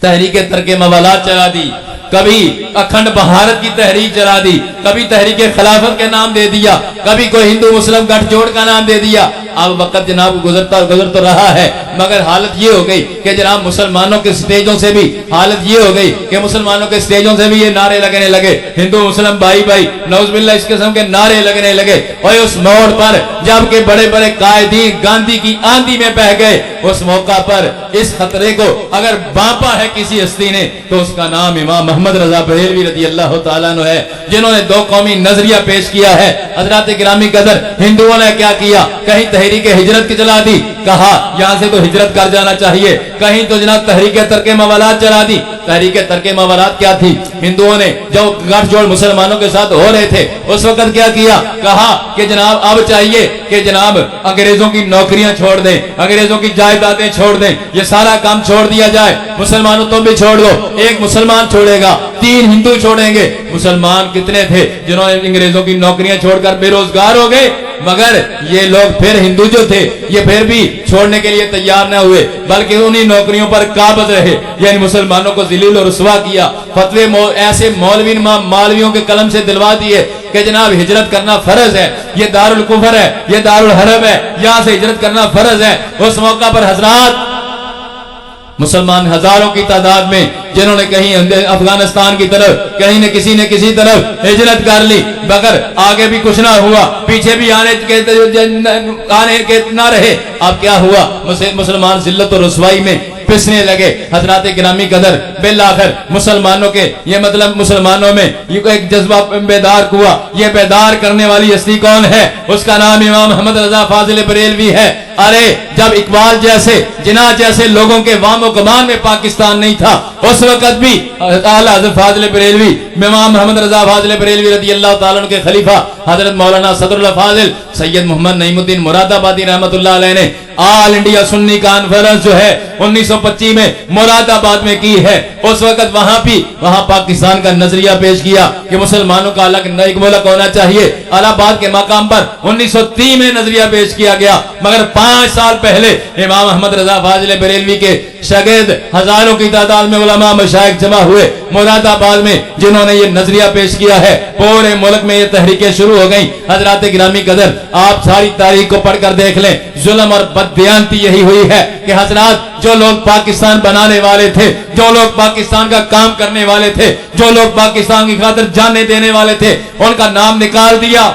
تحریک ترک موالات چلا دی، کبھی اکھنڈ بھارت کی تحریک چلا دی، کبھی تحریک خلافت کے نام دے دیا، کبھی کوئی ہندو مسلم گٹھ جوڑ کا نام دے دیا. اب وقت جناب گزر تو رہا ہے، مگر حالت یہ ہو گئی کہ جناب مسلمانوں کے سٹیجوں سے بھی حالت یہ ہو گئی کہ مسلمانوں کے سٹیجوں سے بھی یہ نعرے لگنے لگے، ہندو مسلم بھائی بھائی، نعوذ باللہ اس قسم کے نعرے لگنے لگے. اور اس موڑ پر جب کہ بڑے بڑے قائدین گاندھی کی آندھی میں بہہ گئے، اس موقع پر اس خطرے کو اگر بانپا ہے کسی ہستی نے تو اس کا نام امام محمد رضا بریلوی رضی اللہ تعالیٰ عنہ ہے، جنہوں نے 2 قومی نظریہ پیش کیا ہے. حضرات گرامی قدر ہندوؤں نے کیا کیا؟ کہیں تحریک ہجرت کی چلا دی، کہا یہاں سے تو ہجرت کر جانا چاہیے. کہیں تو جناب تحریک ترک موالات چلا دی. تحریک ترک موالات کیا تھی؟ ہندوؤں نے جو گٹھ جوڑ مسلمانوں کے ساتھ ہو رہے تھے اس وقت کیا کیا؟ کہا کہ جناب اب چاہیے کہ جناب انگریزوں کی نوکریاں چھوڑ دیں، انگریزوں کی جائیدادیں چھوڑ دیں، یہ سارا کام چھوڑ دیا جائے. مسلمانوں تم بھی چھوڑ دو، 1 مسلمان چھوڑے گا، 3 ہندو چھوڑیں گے. مسلمان کتنے تھے جنہوں نے انگریزوں کی نوکریاں چھوڑ کر بے روزگار ہو گئے؟ مگر یہ لوگ پھر ہندو جو تھے یہ پھر بھی چھوڑنے کے لیے تیار نہ ہوئے، بلکہ انہی نوکریوں پر قابض رہے، یعنی مسلمانوں کو ذلیل و رسوا کیا، فتوے ایسے مولویوں کے قلم سے دلوا دیے کہ جناب ہجرت کرنا فرض ہے، یہ دارالکفر ہے، یہ دارالحرب ہے، یہاں سے ہجرت کرنا فرض ہے۔ اس موقع پر حضرات مسلمان ہزاروں کی تعداد میں جنہوں نے کہیں افغانستان کی طرف، کہیں نے کسی طرف ہجرت کر لی، مگر آگے بھی کچھ نہ ہوا، پیچھے بھی آنے کے نہ رہے۔ اب کیا ہوا؟ مسلمان ذلت و رسوائی میں پسنے لگے۔ حضرات گرامی قدر بالآخر مسلمانوں کے یہ مطلب مسلمانوں میں یہ ایک جذبہ بیدار ہوا۔ یہ بیدار کرنے والی ہستی کون ہے؟ اس کا نام امام محمد رضا فاضل بریلوی ہے۔ ارے جب اقبال جیسے جناح جیسے لوگوں کے وام و گمان میں پاکستان نہیں تھا، اس وقت بھی اعلیٰ حضرت فاضل بریلوی، امام محمد رضا فاضل بریلوی رضی اللہ تعالیٰ عنہ کے خلیفہ حضرت مولانا صدر اللہ فاضل سید محمد نعیم الدین مراد آبادی رحمت اللہ علیہ نے آل انڈیا سنی کانفرنس جو ہے 1925 میں مراد آباد میں کی ہے۔ اس وقت وہاں پاکستان کا نظریہ پیش کیا کہ مسلمانوں کا الگ ایک ملک ہونا چاہیے۔ الہ آباد کے مقام پر 1930 میں نظریہ پیش کیا گیا، مگر 5 سال پہلے امام محمد رضا فاضل بریلوی کے شاگرد ہزاروں کی تعداد میں علماء مشائخ جمع ہوئے مراد آباد میں، جنہوں نے یہ نظریہ پیش کیا ہے۔ پورے ملک میں یہ تحریکیں شروع ہو گئیں۔ حضرات گرامی قدر آپ ساری تاریخ کو پڑھ کر دیکھ لیں، ظلم اور بددیانتی یہی ہوئی ہے کہ حضرات جو لوگ پاکستان بنانے والے تھے، جو لوگ پاکستان کا کام کرنے والے تھے، جو لوگ پاکستان کی خاطر جانیں دینے والے تھے، ان کا نام نکال دیا،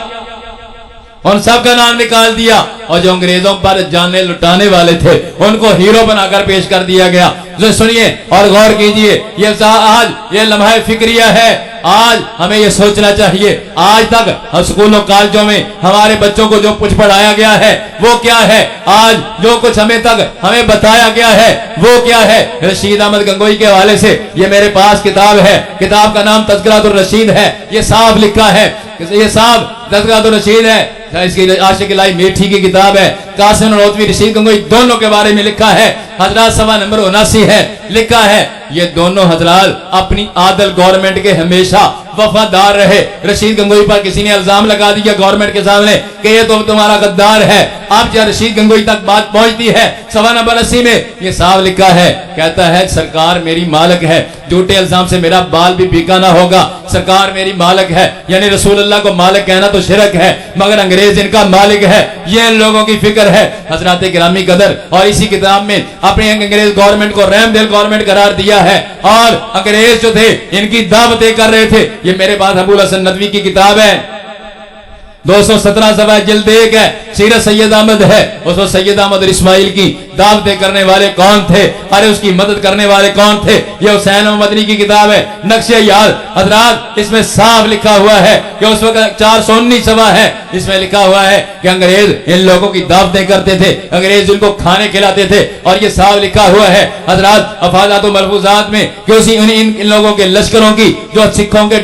ان سب کا نام نکال دیا، اور جو انگریزوں پر جانیں لٹانے والے تھے ان کو ہیرو بنا کر پیش کر دیا گیا۔ سنیے اور غور کیجئے، آج یہ لمحہ فکریہ ہے۔ آج ہمیں یہ سوچنا چاہیے، آج تک اسکولوں کالجوں میں ہمارے بچوں کو جو کچھ پڑھایا گیا ہے وہ کیا ہے؟ آج جو کچھ ہمیں بتایا گیا ہے وہ کیا ہے؟ رشید احمد گنگوئی کے حوالے سے یہ میرے پاس کتاب ہے، کتاب کا نام تذکرۃ الرشید ہے۔ یہ صاف لکھا ہے، یہ صاف تذکرۃ الرشید ہے، اس کی عاشق الہی میٹھی کی کتاب ہے۔ قاسم نانوتوی رشید گنگوئی دونوں کے بارے میں لکھا ہے، حضرات صفحہ نمبر 79 ہے، لکھا ہے یہ دونوں حضرات اپنی عادل گورنمنٹ کے ہمیشہ وفادار رہے۔ رشید گنگوئی پر کسی نے الزام لگا دیا گورنمنٹ کے سامنے کہ یہ تو تمہارا غدار ہے۔ اب جب رشید گنگوئی تک بات پہنچتی ہے صفحہ نمبر 80 میں یہ صاف لکھا ہے، کہتا ہے سرکار میری مالک ہے، جھوٹے الزام سے میرا بال بھی بھیگا نہ ہوگا، سرکار میری مالک ہے، یعنی رسول اللہ کو مالک کہنا تو شرک ہے، مگر انگریز ان کا مالک ہے، یہ ان لوگوں کی فکر ہے۔ حضرات گرامی قدر اور اسی کتاب میں اپنے انگریز گورنمنٹ کو رحم دل گورنمنٹ قرار دیا ہے، اور انگریز جو تھے ان کی دعوتیں کر رہے تھے۔ یہ میرے پاس ابو الحسن ندوی کی کتاب ہے، 217 صفحہ جلد 1 ہے، سیرت سید احمد ہے۔ اس وقت سید احمد اسماعیل کی دعوتیں کرنے والے کون تھے؟ ارے اس کی مدد کرنے والے کون تھے؟ یہ حسین مدنی کی کتاب ہے، نقش یاد۔ حضرات اس میں صاف لکھا ہوا ہے کہ اس وقت 419 صفحہ ہے، اس میں لکھا ہوا ہے کہ انگریز ان لوگوں کی دعوتیں کرتے تھے، انگریز ان کو کھانے کھلاتے تھے، اور یہ صاف لکھا ہوا ہے حضرات افادات و ملفوظات میں کہ اسی ان لوگوں کے لشکروں کی جو سکھوں کے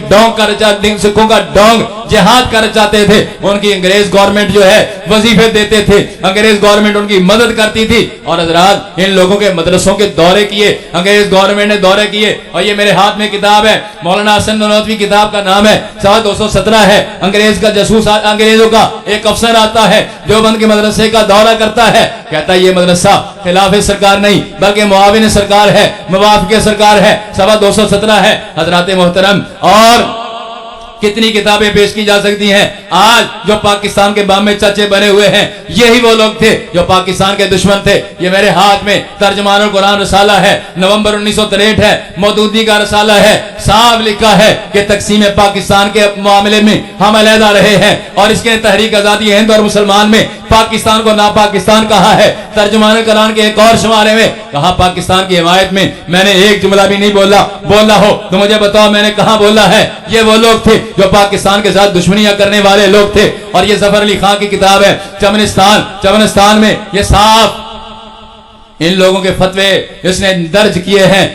سکھوں کا ڈونگ جہاد کر چاہتے تھے، ان کی انگریز گورنمنٹ جو ہے وظیفے دیتے تھے، انگریز گورنمنٹ ان کی مدد کرتی تھی۔ اور حضرات ان لوگوں کے مدرسوں کے دورے کیے، انگریز گورنمنٹ نے دورے کیے، اور یہ میرے ہاتھ میں کتاب ہے، مولانا حسن نانوتوی کتاب کا نام ہے، صفحہ 217 ہے۔ انگریز کا جاسوس، انگریزوں کا ایک افسر آتا ہے دیوبند کے مدرسے کا دورہ کرتا ہے، کہتا ہے یہ مدرسہ خلاف سرکار نہیں بلکہ معاون سرکار ہے، موافق سرکار ہے، صفحہ 217 ہے۔ حضرات محترم اور کتنی کتابیں پیش کی جا سکتی ہیں۔ آج جو پاکستان کے بام میں چچے بنے ہوئے ہیں یہی وہ لوگ تھے جو پاکستان کے دشمن تھے۔ یہ میرے ہاتھ میں ترجمان القرآن رسالہ ہے، نومبر 1963 ہے، مودودی کا رسالہ ہے، صاف لکھا ہے کہ تقسیم پاکستان کے معاملے میں ہم علیحدہ رہے ہیں، اور اس کے تحریک آزادی ہند اور مسلمان میں پاکستان کو ناپاکستان کہا ہے۔ ترجمان القرآن کے ایک اور شمارے میں کہا پاکستان کی حمایت میں میں نے ایک جملہ بھی نہیں بولا ہو تو مجھے بتاؤ میں نے کہاں بولا ہے۔ یہ وہ لوگ تھے جو پاکستان کے ساتھ دشمنیاں کرنے والے لوگ تھے، اور یہ ظفر علی خان کی کتاب ہے چمنستان میں یہ صاف ان لوگوں کے فتوے اس نے درج کیے ہیں،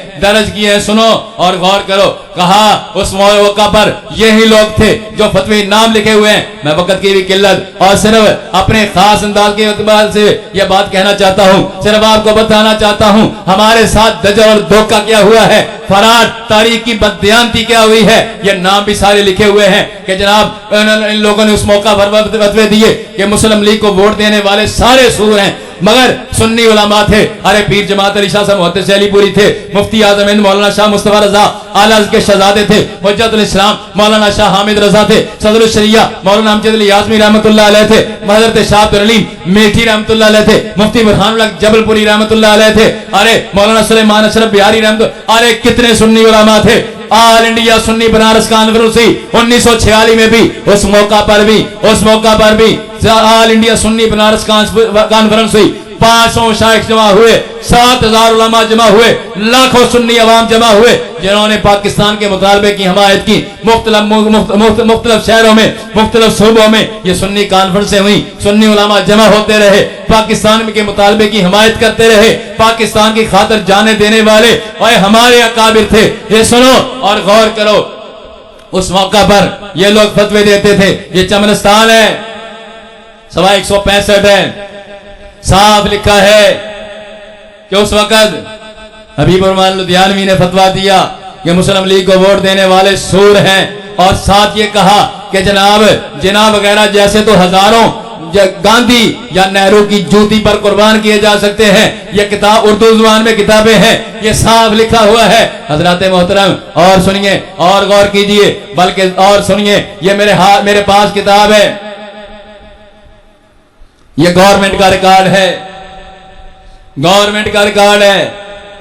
سنو اور غور کرو۔ کہا اس موقع پر یہی لوگ تھے جو فتوی نام لکھے ہوئے ہیں۔ میں وقت کی بھی قلت اور صرف اپنے خاص انداز کے اعتبار سے یہ بات کہنا چاہتا ہوں، صرف آپ کو بتانا چاہتا ہوں ہمارے ساتھ دجل اور دھوکہ کیا ہوا ہے، فرار، تاریخ کی بددیانتی کیا ہوئی ہے۔ یہ نام بھی سارے لکھے ہوئے ہیں کہ جناب ان لوگوں نے اس موقع پر فتوے دیے کہ مسلم لیگ کو ووٹ دینے والے سارے سور ہیں، مگر سنی علماء تھے۔ ارے پیر جماعت علی شاہ صاحب محدث علی پوری تھے، مفتی اعظم ہند مولانا شاہ مصطفیٰ رضا اعلیٰ کے شہزادے تھے، حجت الاسلام مولانا شاہ حامد رضا تھے، صدر الشریعہ مولانا امجد علی اعظمی رحمۃ اللہ علیہ تھے، حضرت شاہ عبد العلیم میٹھی رحمۃ اللہ علیہ تھے، مفتی برہان اللہ جبل پوری رحمۃ اللہ علیہ تھے، ارے مولانا سلیمان اشرف بہاری رحمۃ اللہ، ارے کتنے سنی علماء تھے۔ آل انڈیا سنی بنارس کانفرنس 1946 میں بھی اس موقع پر بھی آل انڈیا سنی بنارس کانفرنس ہوئی، 500 شیخ جمع ہوئے، 7000 علماء جمع ہوئے، لاکھوں سنی عوام جمع ہوئے، جنہوں نے پاکستان کے مطالبے کی حمایت کی۔ مختلف شہروں میں، مختلف صوبوں میں یہ سنی کانفرنسیں ہوئیں، سنی علماء جمع ہوتے رہے، پاکستان کے مطالبے کی حمایت کرتے رہے، پاکستان کی خاطر جانے دینے والے اور ہمارے اکابر تھے۔ یہ سنو اور غور کرو، اس موقع پر یہ لوگ فتوے دیتے تھے۔ یہ چمنستان ہے، سوا 165 ہے، صاف لکھا ہے کہ اس وقت حبیب الرحمن لدھیانوی نے فتویٰ دیا کہ مسلم لیگ کو ووٹ دینے والے سور ہیں، اور ساتھ یہ کہا کہ جناب وغیرہ جیسے تو ہزاروں گاندھی یا نہرو کی جوتی پر قربان کیے جا سکتے ہیں۔ یہ کتاب اردو زبان میں کتابیں ہیں، یہ صاف لکھا ہوا ہے۔ حضرات محترم اور سنیے اور غور کیجئے، بلکہ اور سنیے، یہ میرے پاس کتاب ہے، یہ گورنمنٹ کا ریکارڈ ہے،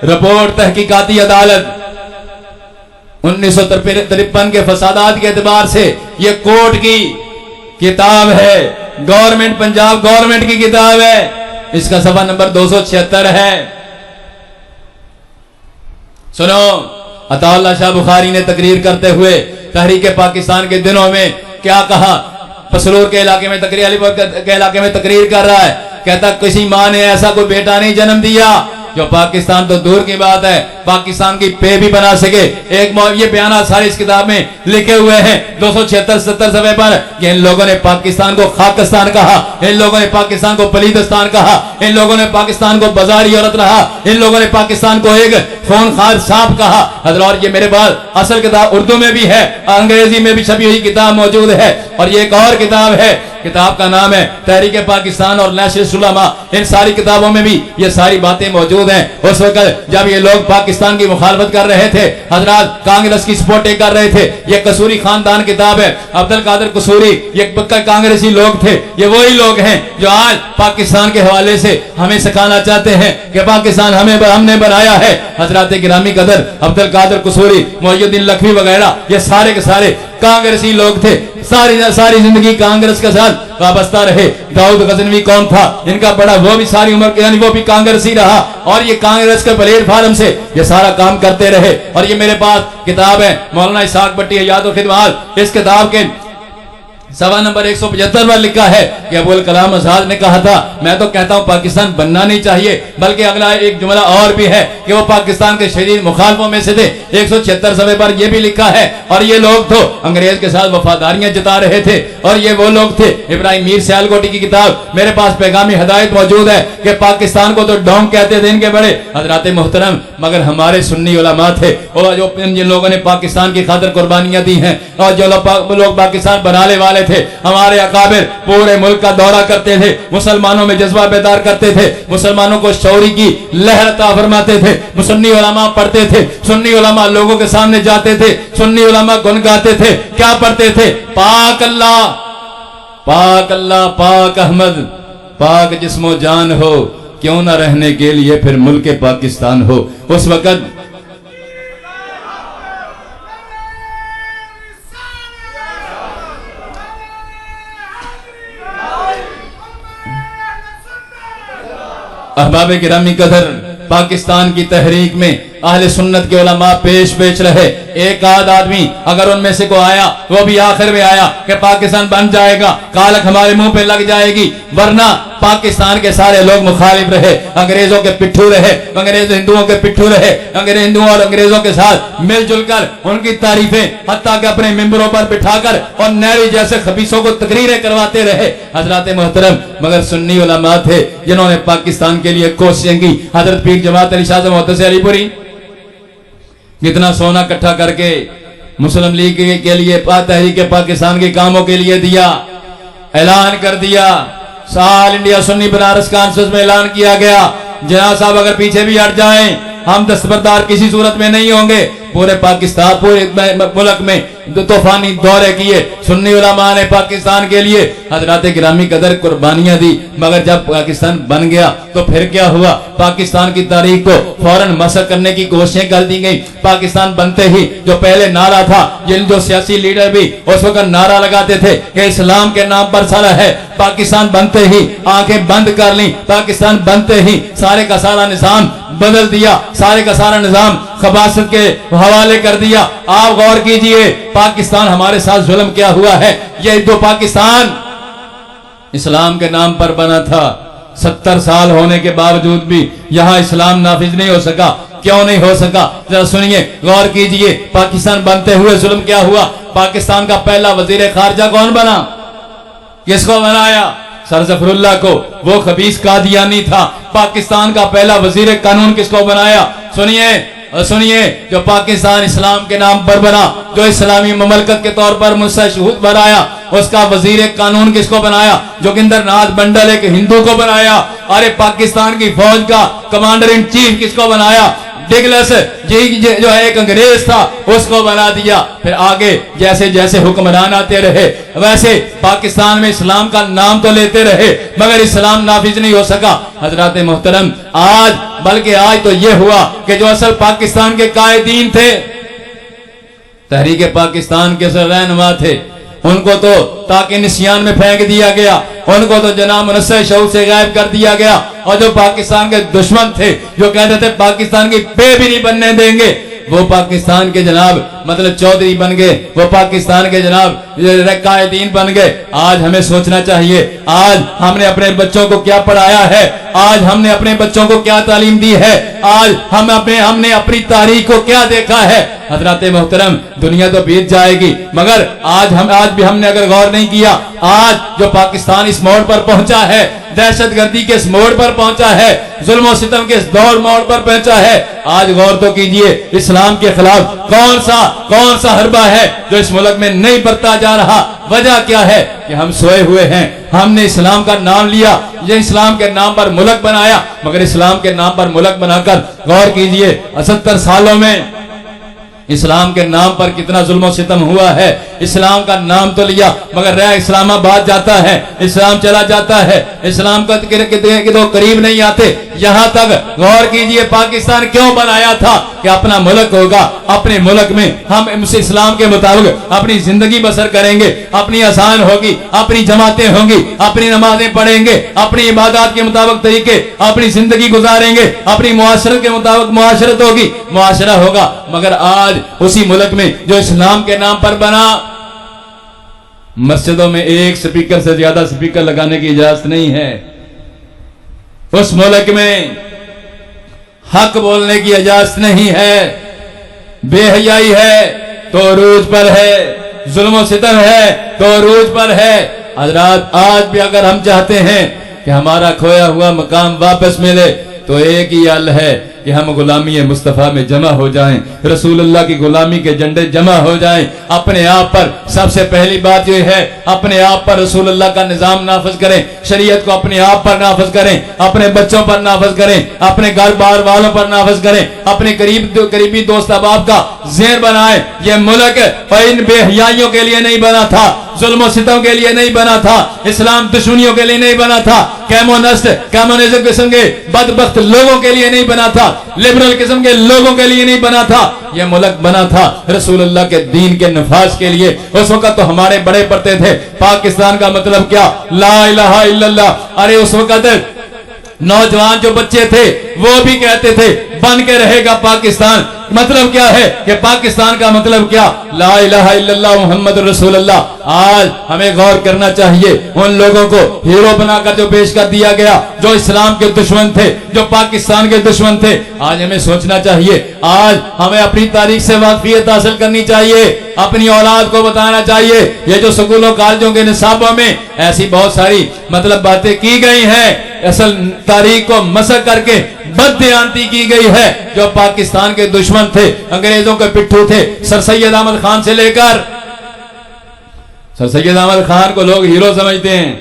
رپورٹ تحقیقاتی عدالت 1953 کے فسادات کے اعتبار سے یہ کورٹ کی کتاب ہے، گورنمنٹ پنجاب گورنمنٹ کی کتاب ہے، اس کا صفحہ نمبر 276 ہے۔ سنو، عطا اللہ شاہ بخاری نے تقریر کرتے ہوئے تحریک پاکستان کے دنوں میں کیا کہا؟ پسرور کے علاقے میں تقریر کر رہا ہے، کہتا کسی ماں نے ایسا کوئی بیٹا نہیں جنم دیا جو پاکستان تو دور کی بات ہے پاکستان کی پے بھی بنا سکے۔ یہ بیانات سارے اس کتاب میں لکھے ہوئے ہیں 276-70 صفحے پر کہ ان لوگوں نے پاکستان کو خاکستان کہا، ان لوگوں نے پاکستان کو پلیدستان کہا، ان لوگوں نے پاکستان کو بازاری عورت رہا، ان لوگوں نے پاکستان کو ایک خونخوار سانپ کہا۔ حضرات یہ میرے پاس اصل کتاب اردو میں بھی ہے، انگریزی میں بھی چھپی ہوئی کتاب موجود ہے، اور یہ ایک اور کتاب ہے، کتاب کا نام ہے تحریک پاکستان اور نیشنلسٹ علماء۔ ان ساری کتابوں میں بھی یہ ساری باتیں موجود ہیں۔ اس وقت جب یہ لوگ پاکستان کی مخالفت کر رہے تھے، حضرات کانگریس کی سپورٹیں کر رہے تھے، یہ قصوری خاندان کتاب ہے، عبد القادر قصوری یہ پکا کانگریسی لوگ تھے، یہ وہی لوگ ہیں جو آج پاکستان کے حوالے سے ہمیں سکھانا چاہتے ہیں کہ پاکستان ہم نے بنایا ہے۔ حضرات گرامی قدر، عبد القادر قصوری، محی الدین لکھوی وغیرہ یہ سارے کے سارے کانگریسی لوگ تھے، ساری زندگی کانگریس کے ساتھ وابستہ رہے۔ داؤد غزنوی کون تھا؟ ان کا بڑا، وہ بھی ساری عمر یعنی وہ بھی کانگریسی رہا، اور یہ کانگریس کے پلیٹ فارم سے یہ سارا کام کرتے رہے۔ اور یہ میرے پاس کتاب ہے مولانا اسحاق بٹی حیات و خدمات، اس کتاب کے صفحہ نمبر 175 پر لکھا ہے کہ ابو الکلام آزاد نے کہا تھا، میں تو کہتا ہوں پاکستان بننا نہیں چاہیے، بلکہ اگلا ایک جملہ اور بھی ہے کہ وہ پاکستان کے شدید مخالفوں میں سے تھے۔ 176 صفحے پر یہ بھی لکھا ہے، اور یہ لوگ تو انگریز کے ساتھ وفاداریاں جتا رہے تھے، اور یہ وہ لوگ تھے۔ ابراہیم میر سیالکوٹی کی کتاب میرے پاس پیغامی ہدایت موجود ہے کہ پاکستان کو تو ڈونگ کہتے تھے ان کے بڑے۔ حضرات محترم، مگر ہمارے سنی علماء تھے، اور جو جن لوگوں نے پاکستان کی خاطر قربانیاں دی ہیں، اور جو لوگ پاکستان بنانے والے تھے، ہمارے اکابر پورے ملک کا دورہ کرتے تھے، مسلمانوں میں جذبہ بیدار کرتے تھے، مسلمانوں کو شعوری کی لہر عطا فرماتے تھے، سنی علماء پڑھتے تھے، سنی علماء لوگوں کے سامنے جاتے تھے، سنی علماء گنگاتے تھے، کیا پڑھتے تھے؟ پاک اللہ، پاک اللہ، پاک احمد، پاک جسم و جان ہو، کیوں نہ رہنے کے لیے پھر ملک پاکستان ہو۔ اس وقت احباب گرامی قدر، پاکستان کی تحریک میں اہل سنت کے علماء پیش رہے. ایک آدھ آدمی اگر ان میں سے کوئی آیا, وہ بھی آخر میں آیا کہ پاکستان بن جائے گا, کالک ہمارے منہ پہ لگ جائے گی, ورنہ پاکستان کے سارے لوگ مخالف رہے, انگریزوں کے پٹھو رہے, انگریز ہندوؤں کے پٹھو رہے, ہندوؤں اور انگریزوں کے ساتھ مل جل کر ان کی تعریفیں حتیٰ کہ اپنے ممبروں پر بٹھا کر اور نیوی جیسے خبیثوں کو تقریریں کرواتے رہے. حضرات محترم, مگر سنی علماء تھے جنہوں نے پاکستان کے لیے کوششیں کی. حضرت پیر جماعت علی شاہ صاحب محدث علی پوری کتنا سونا اکٹھا کر کے مسلم لیگ کے لیے, تحریک پاکستان کے کاموں کے لیے دیا, اعلان کر دیا. سال انڈیا سنی بنارس کانفرنس میں اعلان کیا گیا, جناب صاحب اگر پیچھے بھی ہٹ جائیں ہم دستبردار کسی صورت میں نہیں ہوں گے. پورے پاکستان, پورے ملک میں طوفانی دورے کیے سنی علماء نے پاکستان کے لیے. حضرات گرامی قدر قربانیاں دی, مگر جب پاکستان بن گیا تو پھر کیا ہوا؟ پاکستان کی تاریخ کو فوراً مسخ کرنے کی کوششیں کر دی گئی. پاکستان بنتے ہی جو پہلے نعرہ تھا, جو سیاسی لیڈر بھی اس وقت نعرہ لگاتے تھے کہ اسلام کے نام پر سارا ہے, پاکستان بنتے ہی آنکھیں بند کر لیں. پاکستان بنتے ہی سارے کا سارا نظام بدل دیا, سارے کا سارا نظام خباثت کے حوالے کر دیا. آپ غور کیجئے پاکستان ہمارے ساتھ ظلم کیا ہوا ہے. یہ جو پاکستان اسلام کے نام پر بنا تھا, 70 سال ہونے کے باوجود بھی یہاں اسلام نافذ نہیں ہو سکا. کیوں نہیں ہو سکا؟ ذرا سنیے, غور کیجئے. پاکستان بنتے ہوئے ظلم کیا ہوا؟ پاکستان کا پہلا وزیر خارجہ کون بنا؟ کس کو بنایا؟ سر ظفر اللہ کو. وہ خبیث قادیانی تھا. پاکستان کا پہلا وزیر قانون کس کو بنایا؟ سنیے, جو پاکستان اسلام کے نام پر بنا, جو اسلامی مملکت کے طور پر مستشہود بنایا, اس کا وزیر قانون کس کو بنایا؟ جوگندر ناتھ منڈل ایک ہندو کو بنایا. ارے پاکستان کی فوج کا کمانڈر ان چیف کس کو بنایا؟ ڈگلس جو ہے ایک انگریز تھا, اس کو بنا دیا. پھر آگے جیسے جیسے حکمران آتے رہے ویسے پاکستان میں اسلام کا نام تو لیتے رہے, مگر اسلام نافذ نہیں ہو سکا. حضرات محترم, آج بلکہ آج تو یہ ہوا کہ جو اصل پاکستان کے قائدین تھے, تحریک پاکستان کے اصل رہنما تھے, ان کو تو تاکہ نسیان میں پھینک دیا گیا, ان کو تو جناب منصر شعور سے غائب کر دیا گیا. اور جو پاکستان کے دشمن تھے, جو کہتے تھے پاکستان کی پہ بھی نہیں بننے دیں گے, وہ پاکستان کے جناب مطلب چودھری بن گئے, وہ پاکستان کے جناب قائدین بن گئے. آج ہمیں سوچنا چاہیے, آج ہم نے اپنے بچوں کو کیا پڑھایا ہے, آج ہم نے اپنے بچوں کو کیا تعلیم دی ہے, آج ہم نے اپنی تاریخ کو کیا دیکھا ہے. حضرات محترم, دنیا تو بیت جائے گی, مگر آج بھی ہم نے اگر غور نہیں کیا, آج جو پاکستان اس موڑ پر پہنچا ہے, دہشت گردی کے اس موڑ پر پہنچا ہے, ظلم و ستم کے اس دور موڑ پر پہنچا ہے, آج غور تو کیجئے اسلام کے خلاف کون سا حربہ ہے جو اس ملک میں نہیں برتا جا رہا. وجہ کیا ہے کہ ہم سوئے ہوئے ہیں. ہم نے اسلام کا نام لیا, یہ اسلام کے نام پر ملک بنایا, مگر اسلام کے نام پر ملک بنا کر غور کیجئے 70 سالوں میں اسلام کے نام پر کتنا ظلم و ستم ہوا ہے. اسلام کا نام تو لیا, مگر رہ اسلام آباد جاتا ہے, اسلام چلا جاتا ہے, اسلام کا تو قریب نہیں آتے. یہاں تک غور کیجئے پاکستان کیوں بنایا تھا کہ اپنا ملک ہوگا, اپنے ملک میں ہم اسلام کے مطابق اپنی زندگی بسر کریں گے, اپنی آسان ہوگی, اپنی جماعتیں ہوں گی, اپنی نمازیں پڑھیں گے, اپنی عبادات کے مطابق طریقے اپنی زندگی گزاریں گے, اپنی معاشرت کے مطابق معاشرت ہوگی, معاشرہ ہوگا. مگر آج اسی ملک میں جو اسلام کے نام پر بنا, مسجدوں میں ایک سپیکر سے زیادہ سپیکر لگانے کی اجازت نہیں ہے. اس ملک میں حق بولنے کی اجازت نہیں ہے. بے حیائی ہے تو عروج پر ہے, ظلم و ستم ہے تو عروج پر ہے. حضرات, آج بھی اگر ہم چاہتے ہیں کہ ہمارا کھویا ہوا مقام واپس ملے تو ایک ہی حل ہے کہ ہم غلامی مصطفیٰ میں جمع ہو جائیں, رسول اللہ کی غلامی کے جھنڈے جمع ہو جائیں. اپنے آپ پر سب سے پہلی بات یہ ہے, اپنے آپ پر رسول اللہ کا نظام نافذ کریں, شریعت کو اپنے آپ پر نافذ کریں, اپنے بچوں پر نافذ کریں, اپنے گھر بار والوں پر نافذ کریں, اپنے قریبی دوست احباب کا ذہن بنائیں. یہ ملک ان بے حیائیوں کے لیے نہیں بنا تھا, ظلم و ستم کے لیے نہیں بنا تھا, اسلام دشمنیوں کے لیے نہیں بنا تھا, کمیونزم قسم کے بدبخت لوگوں کے لیے نہیں بنا تھا, لبرل قسم کے لوگوں کے لیے نہیں بنا تھا. یہ ملک بنا تھا رسول اللہ کے دین کے نفاذ کے لیے. اس وقت تو ہمارے بڑے پڑھتے تھے پاکستان کا مطلب کیا, لا الہ الا اللہ. ارے اس وقت نوجوان جو بچے تھے وہ بھی کہتے تھے بن کے رہے گا پاکستان. مطلب کیا ہے کہ پاکستان کا مطلب کیا؟ لا الہ الا اللہ محمد رسول اللہ. آج ہمیں غور کرنا چاہیے ان لوگوں کو ہیرو بنا کر جو پیش کر دیا گیا، جو اسلام کے دشمن تھے، جو پاکستان کے دشمن تھے. آج ہمیں سوچنا چاہیے، آج ہمیں اپنی تاریخ سے واقفیت حاصل کرنی چاہیے، اپنی اولاد کو بتانا چاہیے. یہ جو سکولوں کالجوں کے نصابوں میں ایسی بہت ساری باتیں کی گئی ہیں، اصل تاریخ کو مسخ کر کے بددیانتی کی گئی ہے. جو پاکستان کے دشمن تھے، انگریزوں کے پٹھو تھے، سر سید احمد خان سے لے کر، سر سید احمد خان کو لوگ ہیرو سمجھتے ہیں.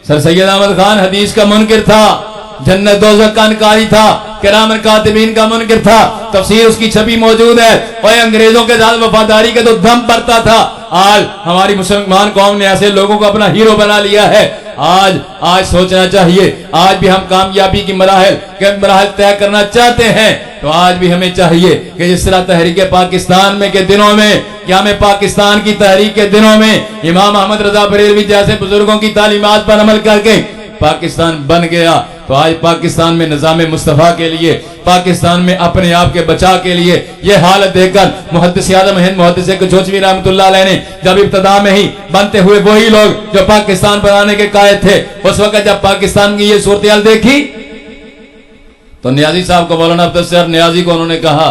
سر سید احمد خان حدیث کا منکر تھا، جنت دوزخ کا انکاری تھا، کرام کاتبین کا منکر تھا، تفسیر اس کی چھپی موجود ہے. اور انگریزوں کے ساتھ وفاداری کا تو دم پڑتا تھا. آج ہماری مسلمان قوم نے ایسے لوگوں کو اپنا ہیرو بنا لیا ہے. آج سوچنا چاہیے، آج بھی ہم کامیابی کی مراحل طے کرنا چاہتے ہیں تو آج بھی ہمیں چاہیے کہ جس طرح تحریک پاکستان میں کے دنوں میں، کیا ہمیں پاکستان کی تحریک کے دنوں میں امام احمد رضا بریلوی جیسے بزرگوں کی تعلیمات پر عمل کر کے پاکستان بن گیا، تو آج پاکستان میں نظام مصطفیٰ کے لیے، پاکستان میں اپنے آپ کے بچا کے لیے یہ حالت دیکھ کر محدث اعظم ہند محدث کچھوچوی رحمۃ اللہ علیہ نے جب ابتدا میں ہی بنتے ہوئے وہی لوگ جو پاکستان بنانے کے قائد تھے، اس وقت جب پاکستان کی یہ صورتحال دیکھی تو نیازی صاحب کو، مولانا عبدالسر نیازی کو انہوں نے کہا،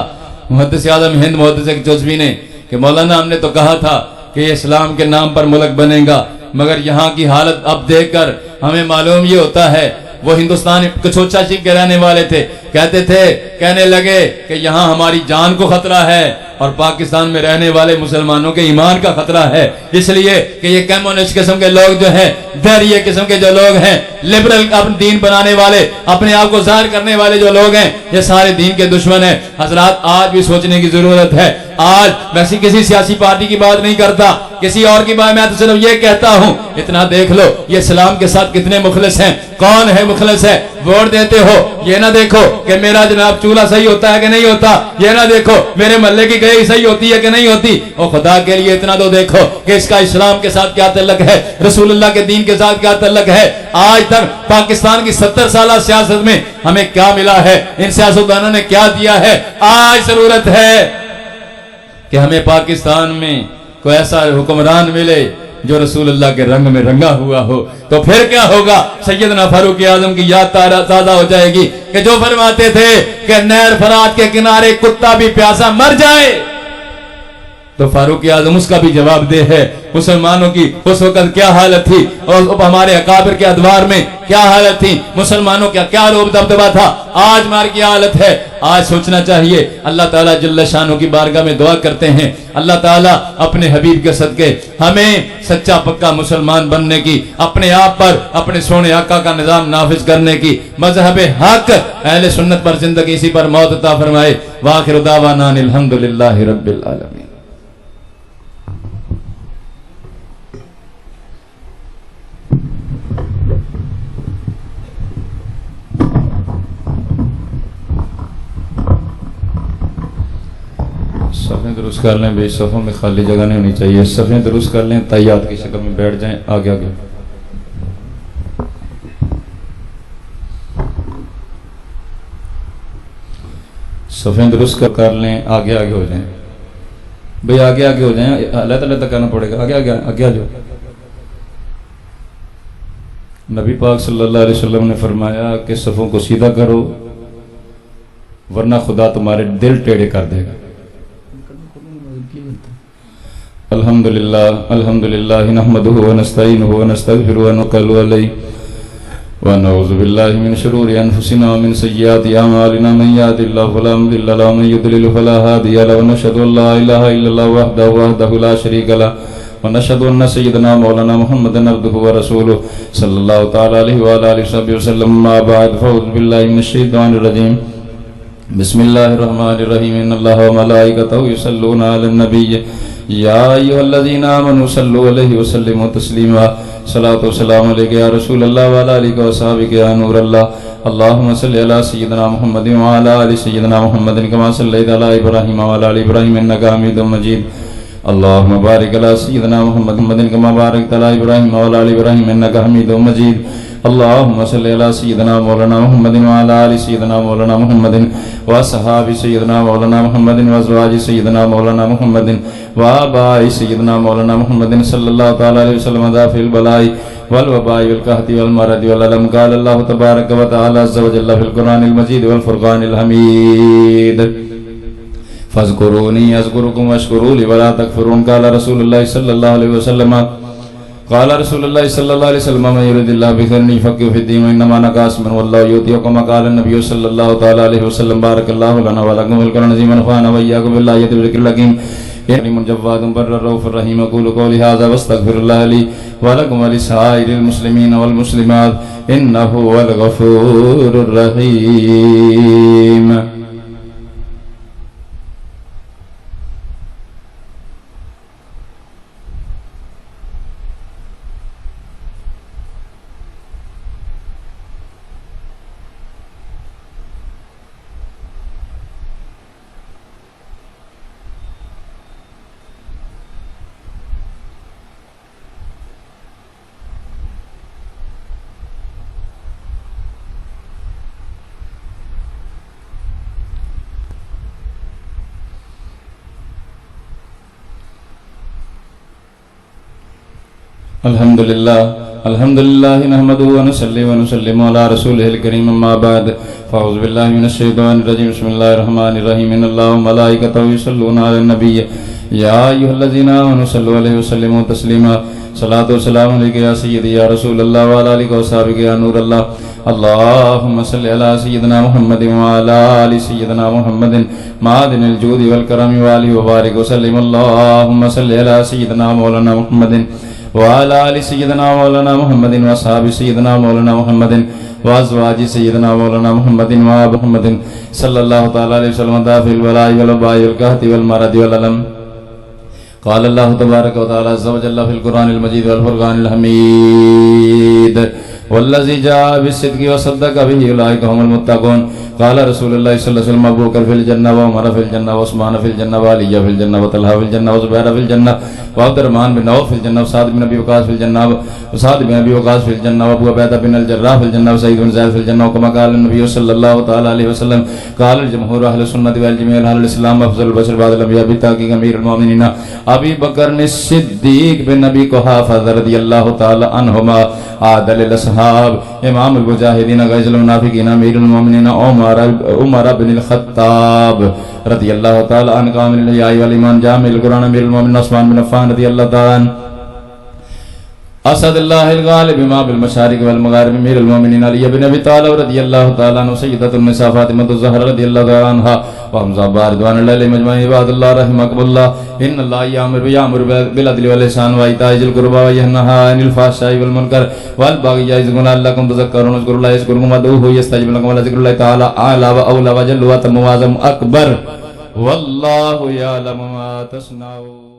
محدث اعظم ہند محدث کچھوچوی نے، کہ مولانا ہم نے تو کہا تھا کہ اسلام کے نام پر ملک بنے گا، مگر یہاں کی حالت اب دیکھ کر ہمیں معلوم یہ ہوتا ہے. وہ ہندوستان کچھوچا شیخ کے رہنے والے تھے، کہنے لگے کہ یہاں ہماری جان کو خطرہ ہے اور پاکستان میں رہنے والے مسلمانوں کے ایمان کا خطرہ ہے، اس لیے کہ یہ کمیونسٹ قسم کے لوگ جو ہیں، دہریہ قسم کے جو لوگ ہیں، لبرل اپنے دین بنانے والے، اپنے آپ کو ظاہر کرنے والے جو لوگ ہیں، یہ سارے دین کے دشمن ہیں. حضرات آج بھی سوچنے کی ضرورت ہے. آج ویسی کسی سیاسی پارٹی کی بات نہیں کرتا، کسی اور کی بات، میں تو صرف یہ کہتا ہوں اتنا دیکھ لو یہ اسلام کے ساتھ کتنے مخلص ہیں. کون ہے مخلص ہے؟ ووٹ دیتے ہو، یہ نہ دیکھو کہ میرا جناب چولہا صحیح ہوتا ہے کہ نہیں ہوتا، یہ نہ دیکھو میرے محلے کی گئی صحیح ہوتی ہے کہ نہیں ہوتی. اور خدا کے لیے اتنا تو دیکھو کہ اس کا اسلام کے ساتھ کیا تعلق ہے، رسول اللہ کے دین کے ساتھ کیا تعلق ہے. آج تک پاکستان کی 70 سالہ سیاست میں ہمیں کیا ملا ہے، ان سیاستدانوں نے کیا دیا ہے. آج ضرورت ہے کہ ہمیں پاکستان میں کوئی ایسا حکمران ملے جو رسول اللہ کے رنگ میں رنگا ہوا ہو. تو پھر کیا ہوگا؟ سیدنا فاروق اعظم کی یاد تازہ ہو جائے گی کہ جو فرماتے تھے کہ نہر فرات کے کنارے کتا بھی پیاسا مر جائے، تو فاروق اعظم اس کا بھی جواب دہ ہے. مسلمانوں کی اس وقت کیا حالت تھی اور ہمارے اکابر کے ادوار میں کیا حالت تھی، مسلمانوں کا کیا روب دبدبا تھا، آج ہماری کیا حالت ہے. آج سوچنا چاہیے. اللہ تعالیٰ جل شانہ کی بارگاہ میں دعا کرتے ہیں اللہ تعالیٰ اپنے حبیب کے صدقے ہمیں سچا پکا مسلمان بننے کی، اپنے آپ پر اپنے سونے آقا کا نظام نافذ کرنے کی، مذہب حق اہل سنت پر زندگی، اسی پر موت عطا فرمائے. وآخر دعوانا الحمدللہ رب العالمین. صفیں درست کر لیں بھائی، صفوں میں خالی جگہ نہیں ہونی چاہیے. صفیں درست کر لیں، تحیات کی شکل میں بیٹھ جائیں. آگے آگے صفیں درست کر لیں، آگے آگے ہو جائیں بھائی، آگے آگے ہو جائیں. اللہ تعالیٰ تک کرنا پڑے گا. آگے آگے آگے آ جاؤ. نبی پاک صلی اللہ علیہ وسلم نے فرمایا کہ صفوں کو سیدھا کرو ورنہ خدا تمہارے دل ٹیڑھے کر دے گا. الحمدللہ نحمده ونستعینه ونستغفره ونتوکل علیہ ونعوذ باللہ من شرور انفسنا ومن سیئات اعمالنا من یهد اللہ فلا مضل له ومن یضلل فلا هادی له ونشهد ان لا الہ الا اللہ وحدہ لا شریک له ونشهد ان سیدنا مولانا محمدا عبدہ ورسولہ صلی اللہ تعالی علیہ وآلہ وصحبہ وسلم. ما بعد فاعوذ باللہ من الشیطان الرجیم. بسم اللہ الرحمن الرحیم. ان اللہ وملائکتہ یصلون علی النبی یا ایھا الذین آمنوا صلوا علیہ وسلموا تسلیما. صلاۃ و سلام علیک یا رسول اللہ وعلی آلہ وصحبہ یا نور اللہ. اللہم صلی علی سیدنا محمد وعلی آل سیدنا محمد کما صلیت علی ابراہیم وعلی آل ابراہیم انک حمید مجید. اللہم بارک علی سیدنا محمد کما بارکت علی ابراہیم وعلی آل ابراہیم انک حمید مجید. اللهم صل على سيدنا مولانا محمد وعلى آل سيدنا مولانا محمد وصحاب سيدنا مولانا محمد وازواج سيدنا مولانا محمد وآباء سيدنا مولانا محمد صلى الله تعالى عليه وسلم دافع البلاء والوباء والقحط والمرض والألم. قال الله تبارك وتعالى عز وجل في القرآن المجيد والفرقان الحميد فاذكروني أذكركم واشكروا لي ولا تكفرون. قال رسول الله صلى الله عليه وسلم قال رسول الله صلى الله عليه وسلم من يريد الله بخير يفقهه في الدين وإنما أنا قاسم والله يؤتي كما قال النبي صلى الله تعالى عليه وسلم. بارك الله لنا ولكم في القرآن العظيم ونفعنا وإياكم بالآيات والذكر الحكيم. إني جواد بر الرؤوف الرحيم. أقول قولي هذا واستغفر الله لي ولكم ولسائر المسلمين والمسلمات إنه هو الغفور الرحيم. الحمد لله نحمده ونصلي ونسلم على رسوله الكريم. أما بعد فأعوذ بالله من الشيطان الرجيم. بسم الله الرحمن الرحيم. إن الله وملائكته يصلون على النبي يا أيها الذين آمنوا صلوا عليه وسلموا تسليما. صلاة والسلام عليك يا سيدي يا رسول الله وعلى آلك وصحبك يا نور الله. اللهم صل على سيدنا محمد وعلى آل سيدنا محمد معدن الجود والكرم وآله وبارك وسلم. اللهم صل على سيدنا مولانا محمد وعلى آل سيدنا مولانا محمد وأصحاب سيدنا مولانا محمد وأزواج سيدنا مولانا محمد وآل محمد صلى الله تعالى عليه وسلم دافع البلاء والوباء والقحط والمرض والألم. قال الله تبارك وتعالى عز وجل في القرآن المجيد والفرقان الحميد والذي جاء بالصدق وصدق به أولئك هم المتقون. قال رسول الله صلى الله عليه وسلم أبو بكر في الجنة وعمر في الجنة وعثمان في الجنة وعلي في الجنة وطلحة في الجنة وزبير في الجنة وعبد الرحمن بن عوف في الجنة وسعد بن أبي وقاص في الجنة وسعد بن أبي وقاص في الجنة وأبو عبيدة بن الجراح في الجنة وسعيد بن زيد في الجنة. وكما قال النبي صلى الله تعالى عليه وسلم قال الجمهور أهل السنة والجميع أهل الإسلام أفضل البشر بعد الأنبياء بالتحقيق أمير المؤمنين أبي بكر الصديق بن أبي قحافة رضي الله تعالى عنهما عادل الأصحاب امام المجاہدین غیظ المنافقین امیر المومنین عمر بن الخطاب رضی اللہ تعالی عنہ کامل الاحیاء والایمان جامع القرآن امیر المومنین عثمان بن عفان رضی اللہ تعالی عنہ اسد اللہ الغالب امام المشارق والمغارب امیر المومنین علی بن ابی طالب رضی اللہ تعالی عنہ سیدۃ النساء فاطمۃ الزہرا رضی اللہ تعالی عنہا وحمزہ رضوان اللہ علیہم اجمعین. عباد اللہ رحمکم اللہ ان اللہ یامر بالعدل والاحسان وایتاء ذی القربی وینہی عن الفحشاء والمنکر والبغی یعظکم لعلکم تذکرون. اذکروا اللہ یذکرکم وادعوہ یستجب لکم ولذکر اللہ تعالی اعلی واولی وجل واتم واعظم اکبر واللہ یعلم ما تصنعون.